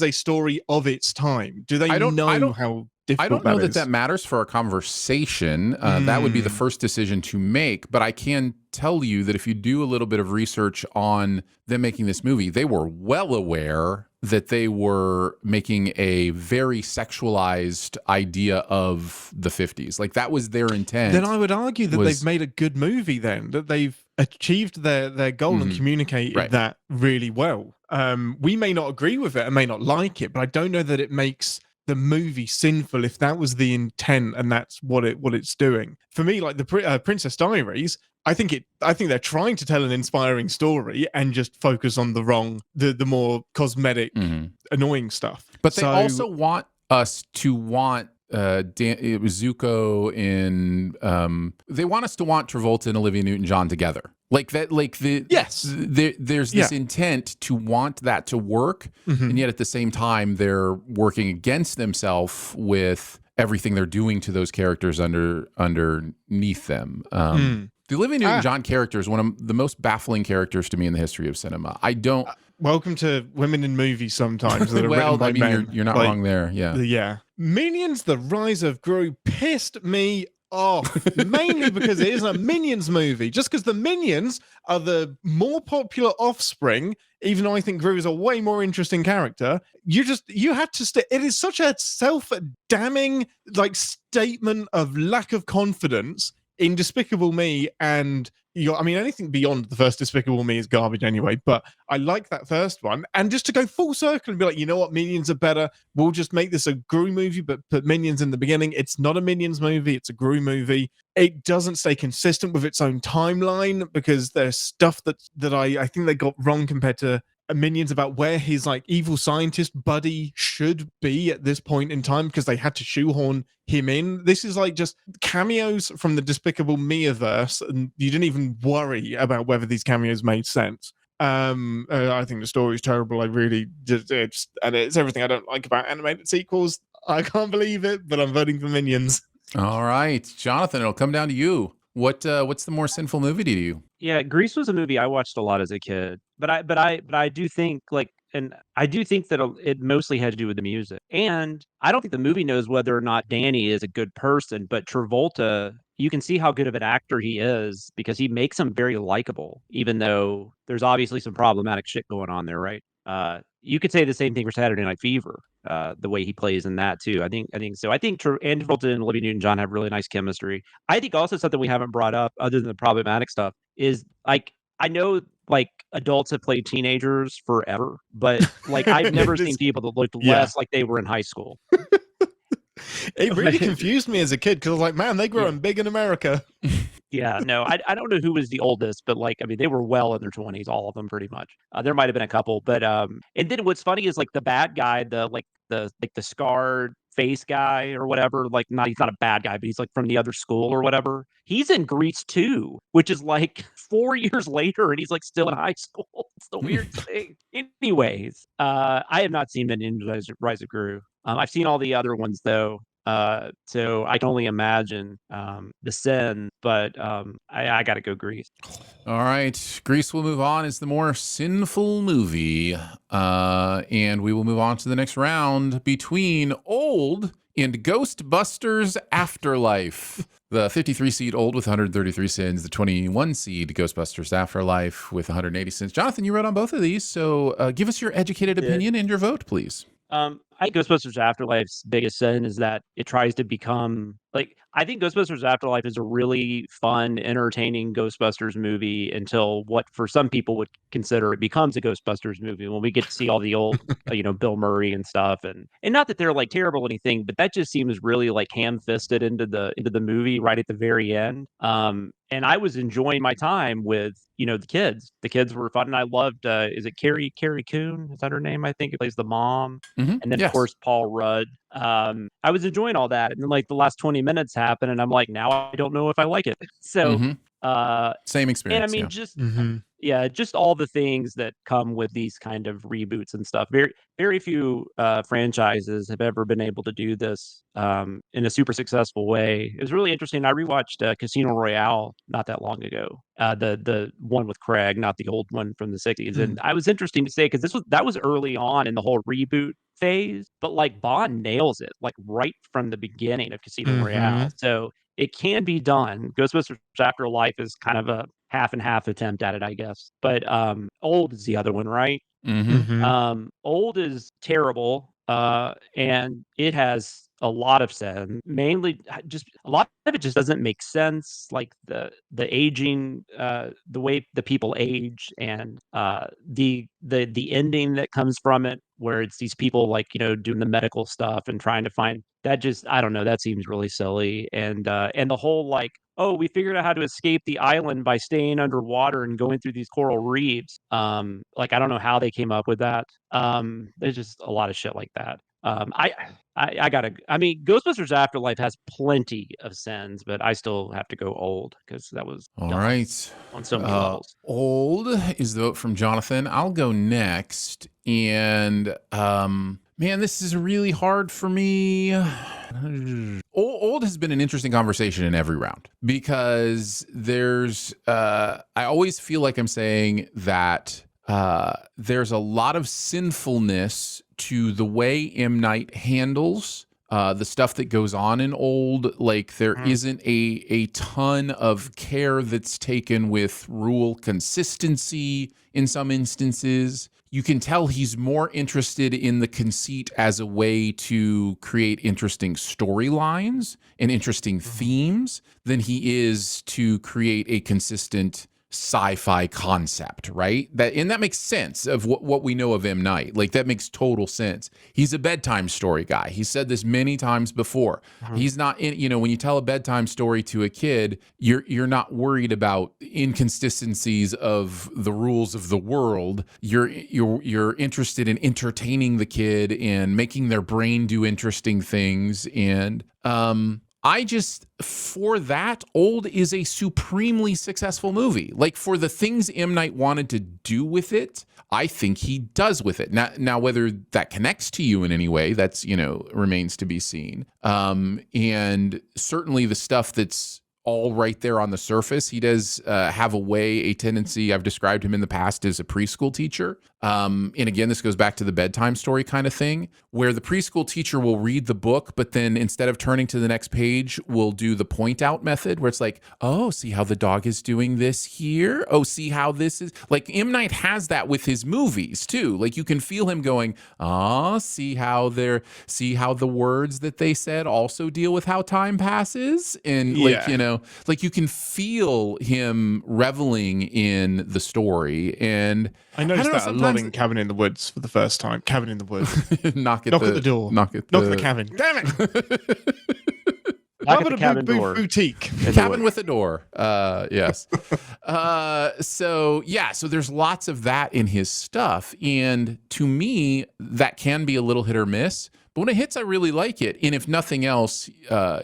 a story of its time? Do they know how difficult I don't know that is? that matters for our conversation. That would be the first decision to make. But I can tell you that if you do a little bit of research on them making this movie, they were well aware that they were making a very sexualized idea of the 50s. Like, that was their intent. Then I would argue that they've made a good movie then, that they've achieved their goal and communicated that really well. We may not agree with it and may not like it, but I don't know that it makes the movie sinful if that was the intent and that's what it's doing. For me, like the Princess Diaries, I think they're trying to tell an inspiring story and just focus on the more cosmetic, annoying stuff. But they also want us to want it was Zuko in they want us to want Travolta and Olivia Newton-John together. Like that, like there's this intent to want that to work, and yet at the same time they're working against themselves with everything they're doing to those characters underneath them. The Olivia Newton-John character is one of the most baffling characters to me in the history of cinema. I don't. Welcome to women in movies sometimes that are well, written by I mean, men. you're not wrong there. Yeah. Yeah. Minions: The Rise of Gru pissed me off, mainly because it is a Minions movie. Just because the Minions are the more popular offspring, even though I think Gru is a way more interesting character, you had to it is such a self-damning like statement of lack of confidence in Despicable Me, and anything beyond the first Despicable Me is garbage anyway, but I like that first one. And just to go full circle and be like, you know what, Minions are better, we'll just make this a Gru movie, but put Minions in the beginning. It's not a Minions movie, it's a Gru movie. It doesn't stay consistent with its own timeline because there's stuff that I think they got wrong compared to Minions about where his like evil scientist buddy should be at this point in time, because they had to shoehorn him in. This is like just cameos from the Despicable Me-verse, and you didn't even worry about whether these cameos made sense. I think the story is terrible. I really and it's everything I don't like about animated sequels. I can't believe it, but I'm voting for Minions. All right, Jonathan, it'll come down to you. What's the more sinful movie to you? Yeah, Grease was a movie I watched a lot as a kid, but I do think that it mostly had to do with the music, and I don't think the movie knows whether or not Danny is a good person, but Travolta, you can see how good of an actor he is because he makes him very likable, even though there's obviously some problematic shit going on there, right? You could say the same thing for Saturday Night Fever, the way he plays in that too. I think so. I think Andy Travolta and Olivia Newton-John have really nice chemistry. I think also something we haven't brought up, other than the problematic stuff, is like, I know like adults have played teenagers forever, but like I've never seen people that looked less like they were in high school. It really confused me as a kid because I was like, man, they growing big in America. Yeah, no, I don't know who was the oldest, but like, I mean, they were well in their 20s, all of them pretty much. There might have been a couple, but and then what's funny is like the bad guy, the scarred face guy or whatever, like he's not a bad guy, but he's like from the other school or whatever. He's in Grease 2, which is like 4 years later, and he's like still in high school. It's the weird thing. Anyways, I have not seen Minions: Rise of Gru. I've seen all the other ones though. So I can only imagine the sin, but I gotta go Grease. All right, Grease will move on as the more sinful movie, and we will move on to the next round between Old and Ghostbusters Afterlife. The 53 seed Old with 133 sins, the 21 seed Ghostbusters Afterlife with 180 sins. Jonathan, you wrote on both of these, so give us your educated opinion and your vote, please. I think Ghostbusters Afterlife's biggest sin is that it tries to become like, I think Ghostbusters Afterlife is a really fun, entertaining Ghostbusters movie until what for some people would consider it becomes a Ghostbusters movie when we get to see all the old, Bill Murray and stuff, and not that they're like terrible or anything, but that just seems really like ham-fisted into the movie right at the very end. And I was enjoying my time with, the kids. The kids were fun, and I loved. Is it Carrie Coon? Is that her name? I think it plays the mom, and then of Yes. course Paul Rudd. I was enjoying all that, and then like the last 20 minutes happened, and I'm like, now I don't know if I like it. So, Same experience. and I mean, just all the things that come with these kind of reboots and stuff. Very, very few franchises have ever been able to do this in a super successful way. It was really interesting. I rewatched Casino Royale not that long ago. The one with Craig, not the old one from the 60s. And I was interesting to say because that was early on in the whole reboot phase, but like Bond nails it like right from the beginning of Casino Royale. So it can be done. Ghostbusters Afterlife is kind of a half and half attempt at it, I guess. But Old is the other one, right? Old is terrible, and it has a lot of sin. Mainly, just a lot of it just doesn't make sense. Like the aging, the way the people age, and the ending that comes from it, where it's these people like doing the medical stuff and trying to find that. Just I don't know. That seems really silly, and the whole like, oh, we figured out how to escape the island by staying underwater and going through these coral reefs. Like I don't know how they came up with that. There's just a lot of shit like that. I mean, Ghostbusters Afterlife has plenty of sins, but I still have to go Old because that was all dumb right on so many levels. Old is the vote from Jonathan. I'll go next, and man, this is really hard for me. Old has been an interesting conversation in every round because there's I always feel like I'm saying that there's a lot of sinfulness to the way M. Night handles the stuff that goes on in Old. Like there isn't a ton of care that's taken with rule consistency in some instances. You can tell he's more interested in the conceit as a way to create interesting storylines and interesting themes than he is to create a consistent sci-fi concept, right? That makes sense of what we know of M. Night. Like that makes total sense. He's a bedtime story guy. He said this many times before. He's not in, when you tell a bedtime story to a kid, you're not worried about inconsistencies of the rules of the world. You're interested in entertaining the kid and making their brain do interesting things. And for that, Old is a supremely successful movie. Like for the things M. Night wanted to do with it, I think he does with it. Now whether that connects to you in any way, that's, remains to be seen. And certainly the stuff that's all right there on the surface, he does have a tendency, I've described him in the past as a preschool teacher. And again, this goes back to the bedtime story kind of thing, where the preschool teacher will read the book, but then instead of turning to the next page, will do the point out method, where it's like, oh, see how the dog is doing this here? Oh, see how this is? Like M. Night has that with his movies too. Like you can feel him going, see how the words that they said also deal with how time passes. And like you can feel him reveling in the story. And I noticed that a lot in Cabin in the Woods for the first time. Cabin in the Woods. Knock at the door. Knock at the cabin. Damn it! Knock at the cabin door. Boutique. Cabin with a door. Yes. So there's lots of that in his stuff. And to me, that can be a little hit or miss. But when it hits, I really like it. And if nothing else,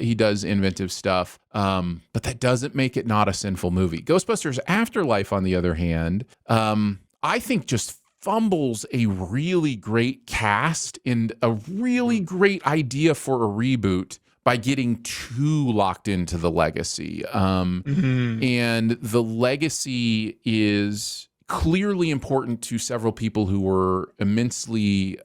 he does inventive stuff. But that doesn't make it not a sinful movie. Ghostbusters Afterlife, on the other hand, I think just fumbles a really great cast and a really great idea for a reboot by getting too locked into the legacy. And the legacy is clearly important to several people who were immensely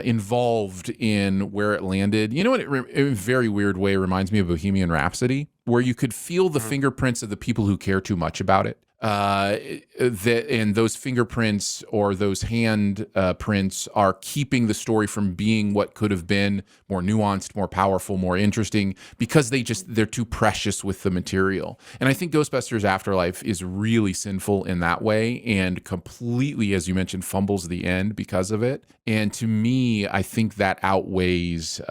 involved in where it landed. You know what? In a very weird way, it reminds me of Bohemian Rhapsody, where you could feel the fingerprints of the people who care too much about it. and those fingerprints or those hand prints are keeping the story from being what could have been more nuanced, more powerful, more interesting, because they're too precious with the material. And I think Ghostbusters Afterlife is really sinful in that way, and completely, as you mentioned, fumbles the end because of it. And to me, I think that outweighs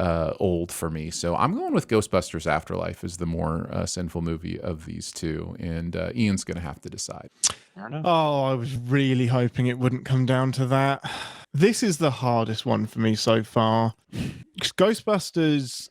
Old for me. So I'm going with Ghostbusters Afterlife as the more sinful movie of these two. And Ian's going to have to decide. Oh, I was really hoping it wouldn't come down to that. This is the hardest one for me so far. Ghostbusters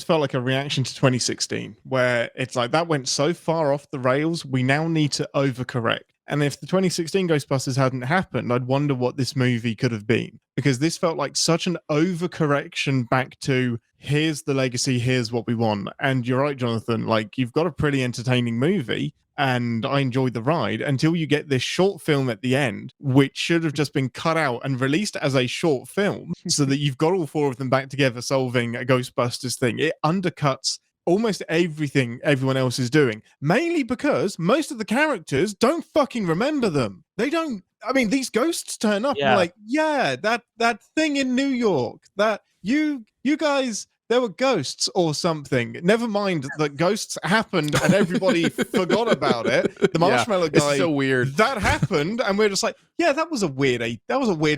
felt like a reaction to 2016, where it's like that went so far off the rails, we now need to overcorrect. And if the 2016 Ghostbusters hadn't happened, I'd wonder what this movie could have been. Because this felt like such an overcorrection back to, here's the legacy, here's what we want. And you're right, Jonathan, like, you've got a pretty entertaining movie, and I enjoyed the ride until you get this short film at the end, which should have just been cut out and released as a short film so that you've got all four of them back together solving a Ghostbusters thing. It undercuts almost everything everyone else is doing, mainly because most of the characters don't fucking remember them. They don't. I mean, these ghosts turn up and like, yeah, that thing in New York, that you guys, there were ghosts or something. Never mind that ghosts happened and everybody forgot about it. The marshmallow guy, it's so weird. That happened, and we're just like, yeah, that was a weird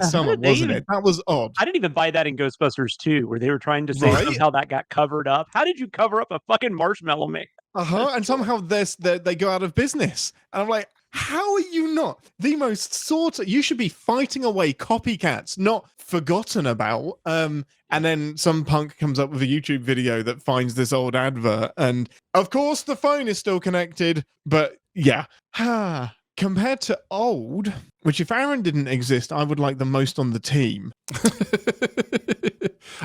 summer, wasn't it? That was odd. I didn't even buy that in Ghostbusters 2, where they were trying to say somehow that got covered up. How did you cover up a fucking marshmallow man? And somehow they go out of business. And I'm like, how are you not the most you should be fighting away copycats, not forgotten about. And then some punk comes up with a YouTube video that finds this old advert. And of course the phone is still connected, but yeah. Compared to Old, which if Aaron didn't exist, I would like the most on the team.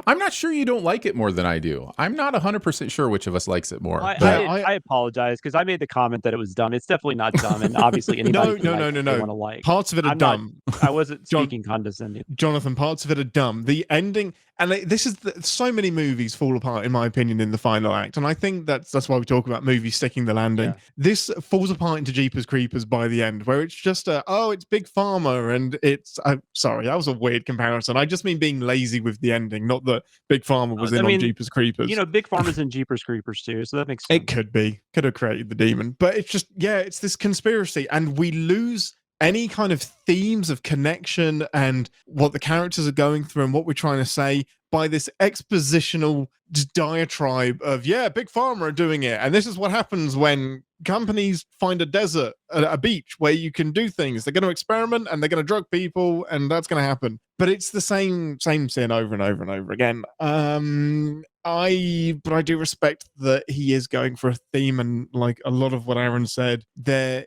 I'm not sure you don't like it more than I do. I'm not 100% sure which of us likes it more. I apologize, because I made the comment that it was dumb. It's definitely not dumb, and obviously anybody no. Want to like. Parts of it are dumb. I wasn't speaking condescending. Jonathan, parts of it are dumb. The ending, and this is so many movies fall apart, in my opinion, in the final act, and I think that's why we talk about movies sticking the landing. Yeah. This falls apart into Jeepers Creepers by the end, where it's just it's Big Pharma, and it's sorry, that was a weird comparison. I just mean being lazy with the ending, not that Big Pharma was on Jeepers Creepers. You know, Big Pharma's in Jeepers Creepers too, so that makes sense. It could have created the demon, but it's just, it's this conspiracy, and we lose any kind of themes of connection and what the characters are going through and what we're trying to say by this expositional diatribe of, Big Pharma are doing it, and this is what happens when companies find a desert, a beach where you can do things. They're going to experiment and they're going to drug people, and that's going to happen. But it's the same sin over and over and over again. But I do respect that he is going for a theme, and like a lot of what Aaron said there,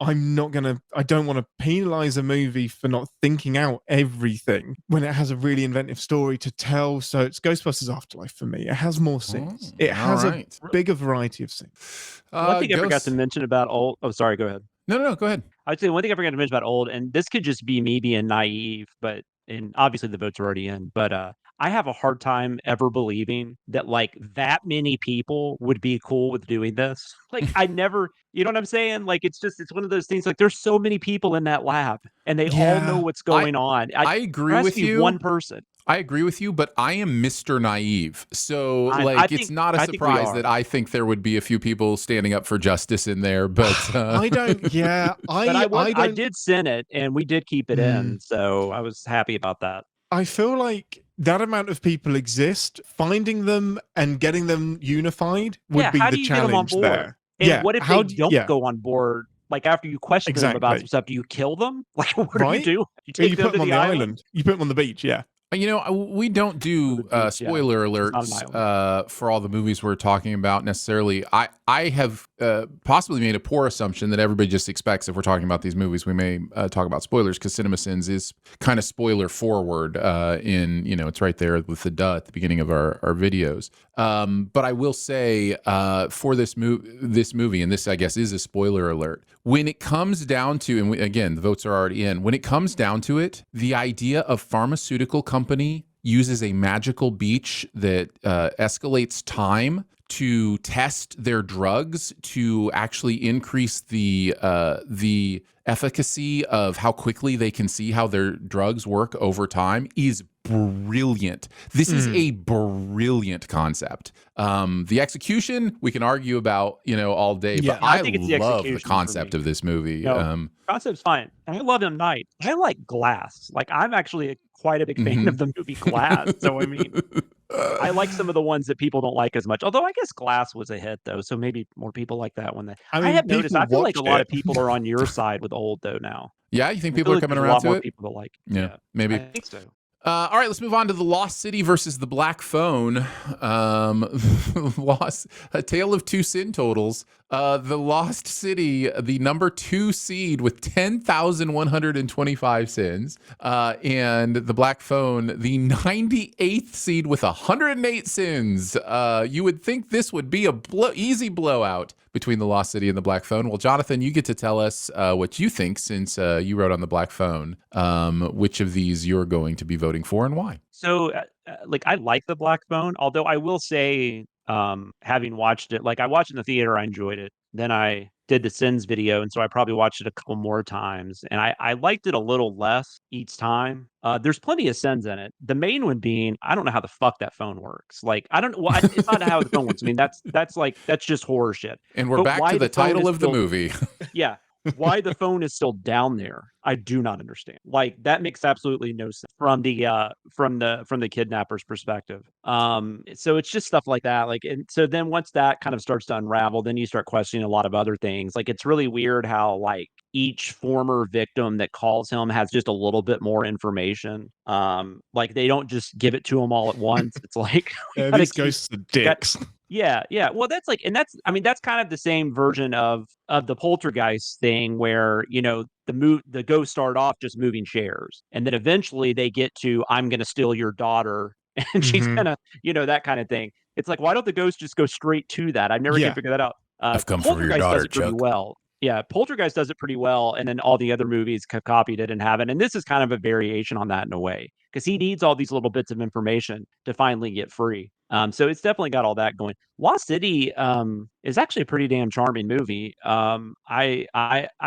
I don't want to penalize a movie for not thinking out everything when it has a really inventive story to tell. So it's Ghostbusters Afterlife for me. It has more scenes. It has a bigger variety of scenes. One thing I forgot to mention about Old. Oh, sorry. Go ahead. No, go ahead. I'd say one thing I forgot to mention about Old, and this could just be me being naive, and obviously the votes are already in, but I have a hard time ever believing that like that many people would be cool with doing this. Like I never, you know what I'm saying? Like it's one of those things. Like there's so many people in that lab, and they all know what's going on. I agree with you. One person. I agree with you, but I am Mr. Naive. So it's not a surprise that I think there would be a few people standing up for justice in there, but I don't. Yeah, I did send it, and we did keep it in, so I was happy about that. I feel like that amount of people exist. Finding them and getting them unified would be the challenge there. And what if they don't go on board? Like after you question them about some stuff, do you kill them? Like what do you do? You take them put them on the island. You put them on the beach. Yeah. You know, we don't do spoiler alerts for all the movies we're talking about necessarily. I have possibly made a poor assumption that everybody just expects if we're talking about these movies, we may talk about spoilers, because Cinemasins is kind of spoiler forward it's right there with the at the beginning of our videos. But I will say for this movie, and this I guess is a spoiler alert, when it comes down to, and again, the votes are already in, when it comes down to it, the idea of pharmaceutical company uses a magical beach that escalates time to test their drugs to actually increase the efficacy of how quickly they can see how their drugs work over time is brilliant. This is a brilliant concept. The execution we can argue about, all day, but I think it's the love the execution for concept me. of this movie. No, concept's fine. I love M. Night. I like Glass. Like, I'm actually quite a big fan of the movie Glass. So, I mean, I like some of the ones that people don't like as much. Although I guess Glass was a hit, though. So maybe more people like that one. I have noticed, I feel like a lot of people are on your side with Old, though, now. Yeah, you think people are coming there's around a lot to more it? people that like it. Yeah, maybe. I think so. All right, let's move on to The Lost City versus The Black Phone. A Tale of Two Sin Totals. The Lost City, the number 2 seed with 10,125 sins. And The Black Phone, the 98th seed with 108 sins. You would think this would be a easy blowout between The Lost City and The Black Phone. Well, Jonathan, you get to tell us what you think, since you wrote on The Black Phone, which of these you're going to be voting for and why. So, I like The Black Phone, although I will say, having watched it, I watched it in the theater, I enjoyed it. Then I did the Sins video, and so I probably watched it a couple more times, and I liked it a little less each time. There's plenty of sins in it. The main one being, I don't know how the fuck that phone works. I don't know. Well, it's not how the phone works. I mean, that's just horror shit. And we're back to the title of the movie. Yeah. Why the phone is still down there, I do not understand. That makes absolutely no sense from the kidnapper's perspective. So it's just stuff like that. And so then once that kind of starts to unravel, then you start questioning a lot of other things. It's really weird how each former victim that calls him has just a little bit more information. They don't just give it to him all at once. It's these ghosts are dicks. Yeah. Well, that's that's kind of the same version of the poltergeist thing where, the ghosts start off just moving chairs. And then eventually they get to, I'm going to steal your daughter. And she's gonna, that kind of thing. It's why don't the ghosts just go straight to that? I've never can figure that out. I've come for your daughter, does it pretty Chuck. well. Yeah, Poltergeist does it pretty well, and then all the other movies copied it and have it. And this is kind of a variation on that in a way, because he needs all these little bits of information to finally get free. So it's definitely got all that going. Lost City is actually a pretty damn charming movie. I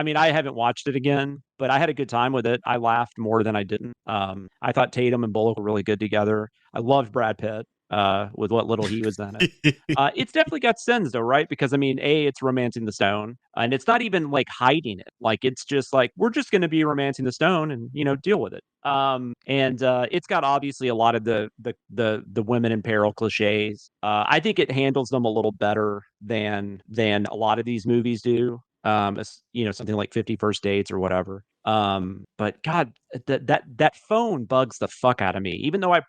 mean, I haven't watched it again, but I had a good time with it. I laughed more than I didn't. I thought Tatum and Bullock were really good together. I loved Brad Pitt. With what little he was in it. It's definitely got sins though, right? Because it's romancing the stone, and it's not even hiding it. It's just we're just going to be romancing the stone and deal with it. And it's got obviously a lot of the women in peril cliches. I think it handles them a little better than a lot of these movies do. Something like 50 First Dates or whatever. But God, that phone bugs the fuck out of me. Even though I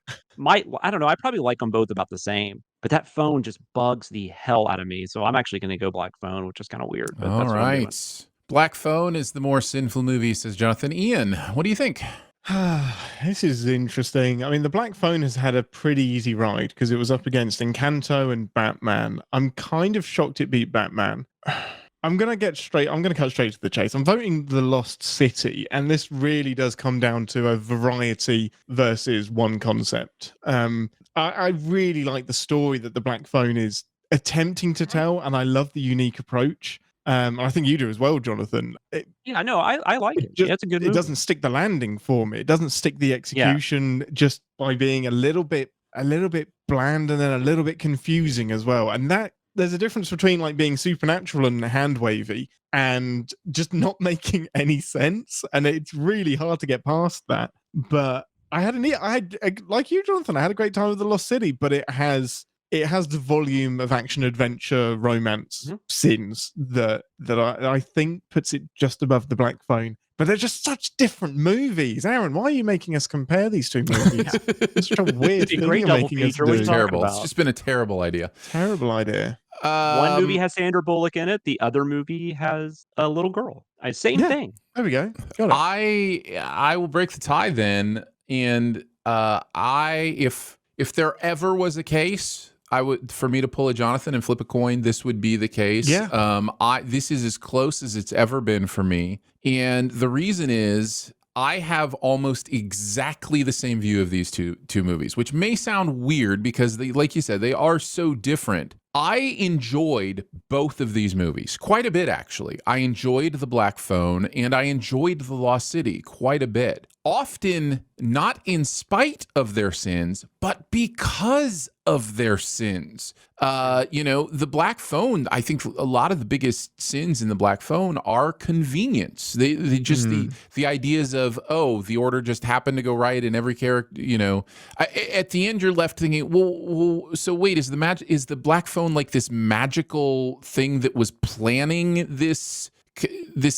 don't know, I probably like them both about the same. But that phone just bugs the hell out of me. So I'm actually going to go Black Phone, which is kind of weird. But all right, Black Phone is the more sinful movie, says Jonathan. Ian, what do you think? This is interesting. I mean, The Black Phone has had a pretty easy ride because it was up against Encanto and Batman. I'm kind of shocked it beat Batman. I'm going to cut straight to the chase. I'm voting The Lost City, and this really does come down to a variety versus one concept. I really like the story that The Black Phone is attempting to tell, and I love the unique approach. I think you do as well, Jonathan. I like it. It's a good movie. It doesn't stick the landing for me. It doesn't stick the execution just by being a little bit bland and then a little bit confusing as well. And that there's a difference between being supernatural and hand wavy and just not making any sense. And it's really hard to get past that. But I had like you, Jonathan, I had a great time with The Lost City, but it has the volume of action, adventure, romance sins that I think puts it just above The Black Phone. But they're just such different movies. Aaron, why are you making us compare these two movies? It's such a weird thing you're making us do. Terrible. It's just been a terrible idea. Terrible idea. One movie has Sandra Bullock in it. The other movie has a little girl. Same thing. There we go. Got it. I will break the tie then. And if there ever was a case, for me to pull a Jonathan and flip a coin, this would be the case. Yeah. This is as close as it's ever been for me. And the reason is I have almost exactly the same view of these two movies, which may sound weird because they, like you said, they are so different. I enjoyed both of these movies quite a bit, actually. I enjoyed The Black Phone and I enjoyed The Lost City quite a bit. Often not in spite of their sins, but because of their sins. The Black Phone, I think a lot of the biggest sins in The Black Phone are convenience. They just the ideas of, the order just happened to go right in every character, at the end you're left thinking, well so wait, is the Black Phone like this magical thing that was planning this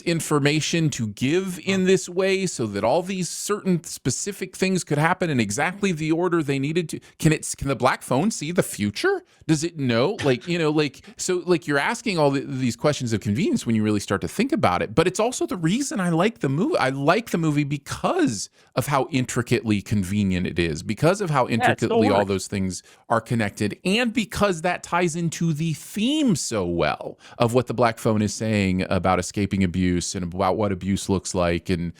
information to give in this way so that all these certain specific things could happen in exactly the order they needed to? Can the Black Phone see the future? Does it know? You're asking all these questions of convenience when you really start to think about it. But it's also the reason I like the movie. I like the movie because of how intricately convenient it is, because of how intricately all those things are connected, and because that ties into the theme so well of what the Black Phone is saying about escaping abuse and about what abuse looks like and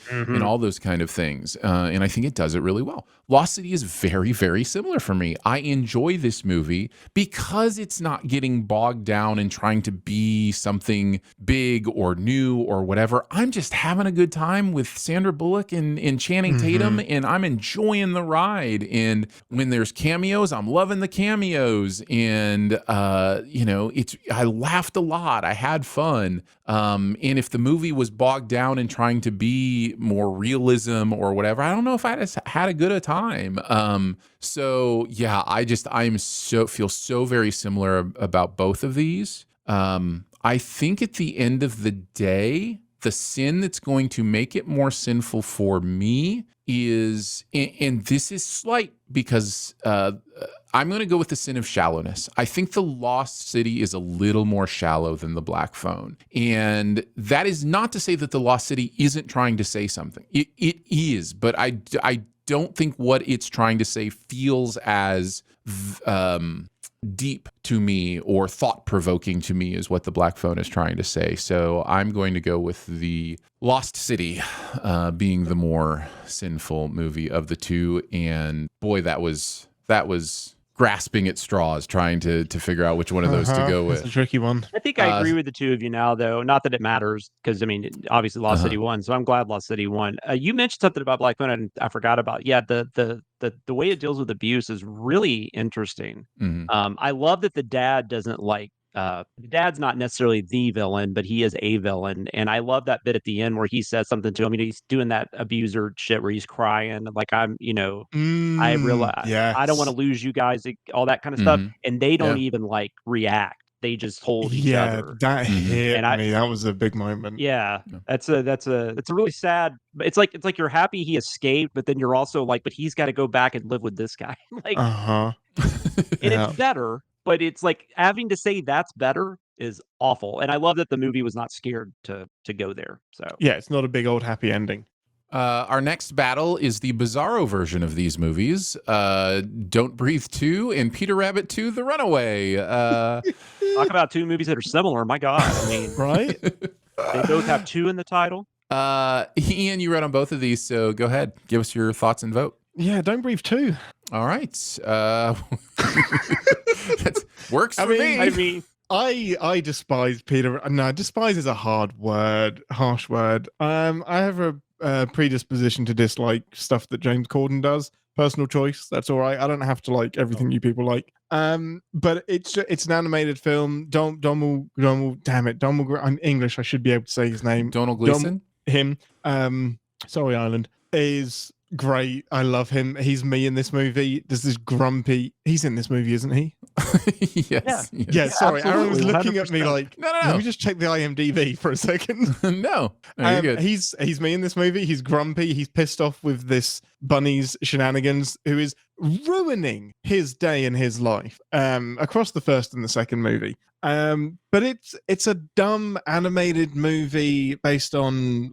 all those kind of things. And I think it does it really well. Lost City is very, very similar for me. I enjoy this movie because it's not getting bogged down in trying to be something big or new or whatever. I'm just having a good time with Sandra Bullock and Channing Tatum, and I'm enjoying the ride. And when there's cameos, I'm loving the cameos. And, I laughed a lot. I had fun. And if the movie was bogged down in trying to be more realism or whatever, I don't know if I'd had a good a time. So yeah, I feel so very similar about both of these. I think at the end of the day, the sin that's going to make it more sinful for me is, and this is slight because I'm going to go with the sin of shallowness. I think The Lost City is a little more shallow than The Black Phone. And that is not to say that The Lost City isn't trying to say something. It is, but I don't think what it's trying to say feels as deep to me or thought-provoking to me is what The Black Phone is trying to say. So I'm going to go with The Lost City being the more sinful movie of the two. And boy, that was grasping at straws, trying to figure out which one of those to go with. That's a tricky one. I think I agree with the two of you now, though. Not that it matters, because obviously Lost City won, so I'm glad Lost City won. You mentioned something about Black Phone, and I forgot about. Yeah, the way it deals with abuse is really interesting. I love that the dad doesn't like. The dad's not necessarily the villain, but he is a villain, and I love that bit at the end where he says something to him. He's doing that abuser shit where he's crying, like I realize I don't want to lose you guys, all that kind of stuff, and they don't even react. They just hold each other. That hit me. That was a big moment. Yeah, that's a really sad. It's like you're happy he escaped, but then you're also like, but he's got to go back and live with this guy. And it's better. But it's like having to say that's better is awful. And I love that the movie was not scared to go there. So yeah, it's not a big old happy ending. Our next battle is the Bizarro version of these movies. Don't Breathe 2 and Peter Rabbit 2, The Runaway. Talk about two movies that are similar. My God. I mean, right? They both have 2 in the title. Ian, you read on both of these, so go ahead. Give us your thoughts and vote. Yeah, Don't Breathe 2. All right. That works for me. I mean, I despise Peter. No, despise is a harsh word. I have a predisposition to dislike stuff that James Corden does. Personal choice. That's all right. I don't have to like everything you people like. But it's an animated film. Donald. Damn it, Donald. I'm English. I should be able to say his name. Donald Gleason. Him. Sorry, Ireland is great. I love him. He's me in this movie. There's this grumpy. He's in this movie, isn't he? Yes. Yeah. Sorry, Aaron was looking 100%. at me like, no. Let me just check the IMDb for a second. No, you're good. He's me in this movie. He's grumpy. He's pissed off with this bunny's shenanigans, who is ruining his day and his life across the first and the second movie. But it's a dumb animated movie based on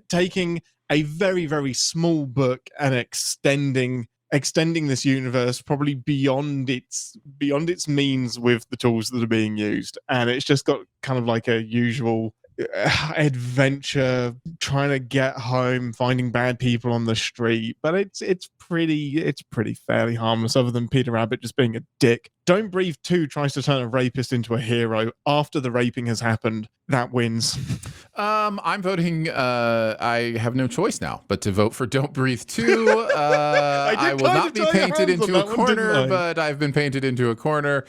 taking a very, very small book and extending this universe probably beyond its means with the tools that are being used. And it's just got kind of like a usual adventure, trying to get home, finding bad people on the street. But it's pretty fairly harmless, other than Peter Rabbit just being a dick. Don't Breathe 2 tries to turn a rapist into a hero after the raping has happened. That wins. I'm voting. I have no choice now but to vote for Don't Breathe 2. I will not be painted into a corner, but I've been painted into a corner.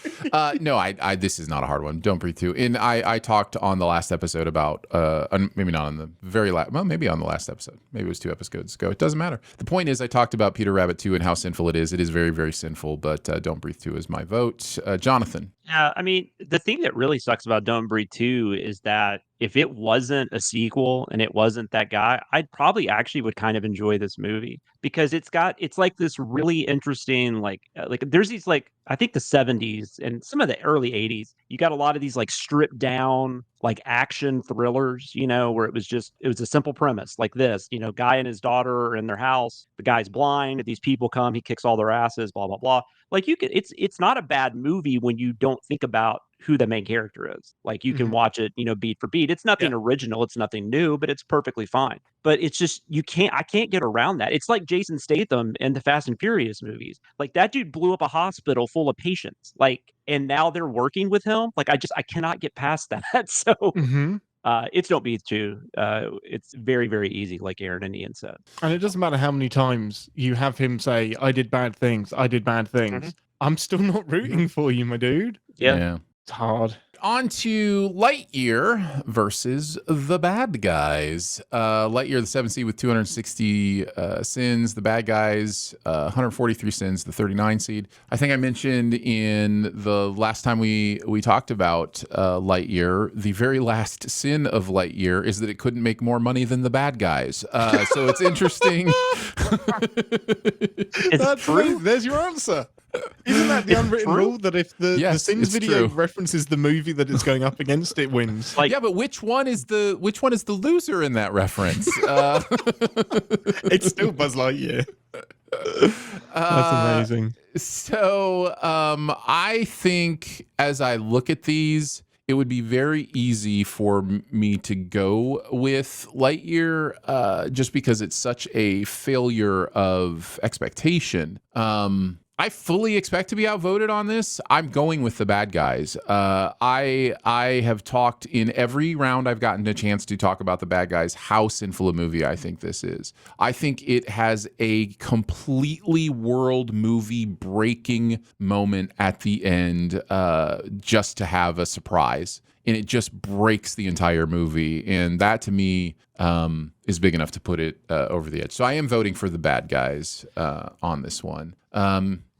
No, I this is not a hard one. Don't Breathe 2. And I talked on the last episode about, maybe not on the very last, well, maybe on the last episode. Maybe it was 2 episodes ago. It doesn't matter. The point is I talked about Peter Rabbit 2 and how sinful it is. It is very, very sinful, but Don't Breathe 2 is my vote. Jonathan. Yeah, I mean, the thing that really sucks about Don't Breathe 2 is that if it wasn't a sequel and it wasn't that guy, I'd probably actually would kind of enjoy this movie because it's like this really interesting, like there's these, like, I think the 70s and some of the early 80s, you got a lot of these like stripped down, like action thrillers, where it was a simple premise like this, guy and his daughter are in their house. The guy's blind. These people come, he kicks all their asses, blah, blah, blah. Like it's not a bad movie when you don't think about who the main character is. Like you can watch it, beat for beat. It's nothing original. It's nothing new, but it's perfectly fine. But it's just, I can't get around that. It's like Jason Statham in the Fast and Furious movies. Like that dude blew up a hospital full of patients. Like, and now they're working with him. Like I cannot get past that. So it's Don't Breathe 2. It's very, very easy, like Aaron and Ian said. And it doesn't matter how many times you have him say, I did bad things. I'm still not rooting for you, my dude. Yeah. It's hard. On to Lightyear versus the bad guys. Lightyear, the 7th seed with 260 sins. The bad guys, 143 sins, the 39 seed. I think I mentioned in the last time we talked about Lightyear, the very last sin of Lightyear is that it couldn't make more money than the bad guys. So it's interesting. That's true. There's your answer. Isn't that the unwritten rule that if the Sins video references the movie that it's going up against, it wins? Yeah, but which one is the loser in that reference? It's still Buzz Lightyear. That's amazing. So I think as I look at these, it would be very easy for me to go with Lightyear just because it's such a failure of expectation. I fully expect to be outvoted on this. I'm going with the bad guys. I have talked in every round I've gotten a chance to talk about the bad guys, how sinful a movie I think this is. I think it has a completely world movie breaking moment at the end just to have a surprise. And it just breaks the entire movie. And that to me is big enough to put it over the edge. So I am voting for the bad guys on this one.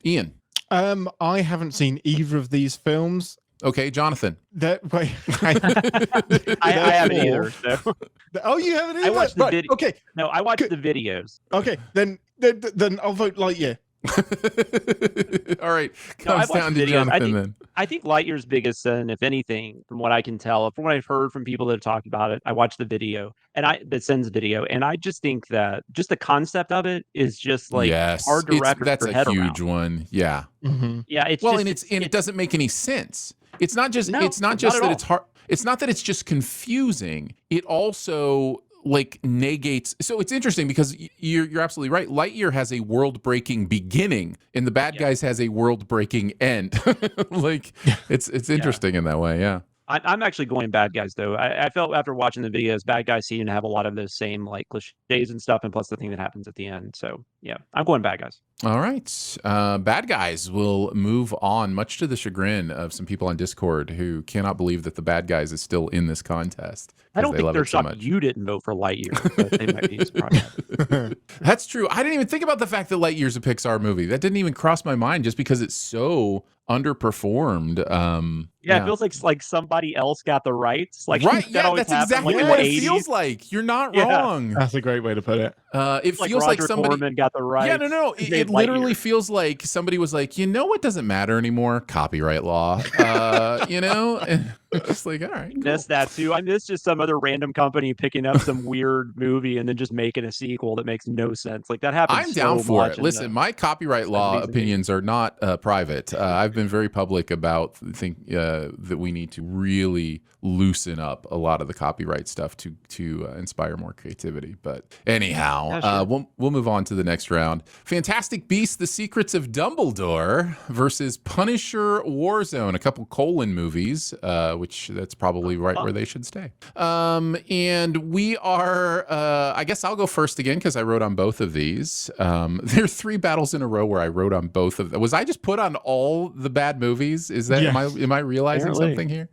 Ian? I haven't seen either of these films. Okay, Jonathan. I haven't either. So. Oh, you haven't either? I watched the video. Okay. No, I watched the videos. Okay, then I'll vote Lightyear. All right. Comes down to Jonathan then. I think Lightyear's biggest sin, if anything, from what I can tell, from what I've heard from people that have talked about it, I watched the video the Sins video, and I just think that just the concept of it is just like hard to wrap your head around. Huge one. Yeah. Mm-hmm. Yeah. It's it doesn't make any sense. It's not just that it's hard. It's not that it's just confusing. It also like negates. So it's interesting because you're absolutely right. Lightyear has a world-breaking beginning, and the bad guys has a world-breaking end. Like it's interesting in that way. Yeah. I'm actually going bad guys though. I felt after watching the videos, bad guys seem to have a lot of those same like cliches and stuff, and plus the thing that happens at the end. So yeah, I'm going bad guys. All right. Bad guys will move on, much to the chagrin of some people on Discord who cannot believe that the bad guys is still in this contest. I don't think they're shocked you didn't vote for Lightyear, but they might be surprised. That's true. I didn't even think about the fact that Lightyear's a Pixar movie. That didn't even cross my mind just because it's so underperformed. It feels like somebody else got the rights. Like right, that's exactly what it feels like. You're not wrong. That's a great way to put it. It feels like somebody Corman got the rights. Yeah, no. It literally feels like somebody was like, you know what doesn't matter anymore? Copyright law. And just like, all right. Cool. Miss that too. I miss just some other random company picking up some weird movie and then just making a sequel that makes no sense. Like that happens. I'm down for it. Listen, my copyright law opinions are not private. I've been very public about that we need to really loosen up a lot of the copyright stuff to inspire more creativity. But anyhow, Yeah, sure. we'll move on to the next round. Fantastic Beasts: The Secrets of Dumbledore versus Punisher: Warzone, a couple Colin movies, which that's probably right where they should stay. And we are, I guess I'll go first again because I wrote on both of these. There are 3 battles in a row where I wrote on both of them. Was I just put on all the bad movies? Is that, Yes. am I realizing Apparently. something here?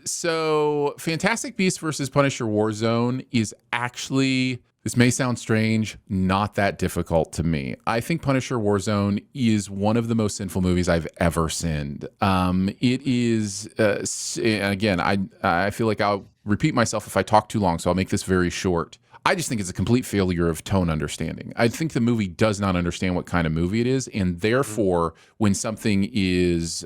So Fantastic Beasts versus Punisher: Warzone is actually, this may sound strange, not that difficult to me. I think Punisher: Warzone is one of the most sinful movies I've ever sinned. It is, again, I feel like I'll repeat myself if I talk too long, so I'll make this very short. I just think it's a complete failure of tone understanding. I think the movie does not understand what kind of movie it is, and therefore, when something is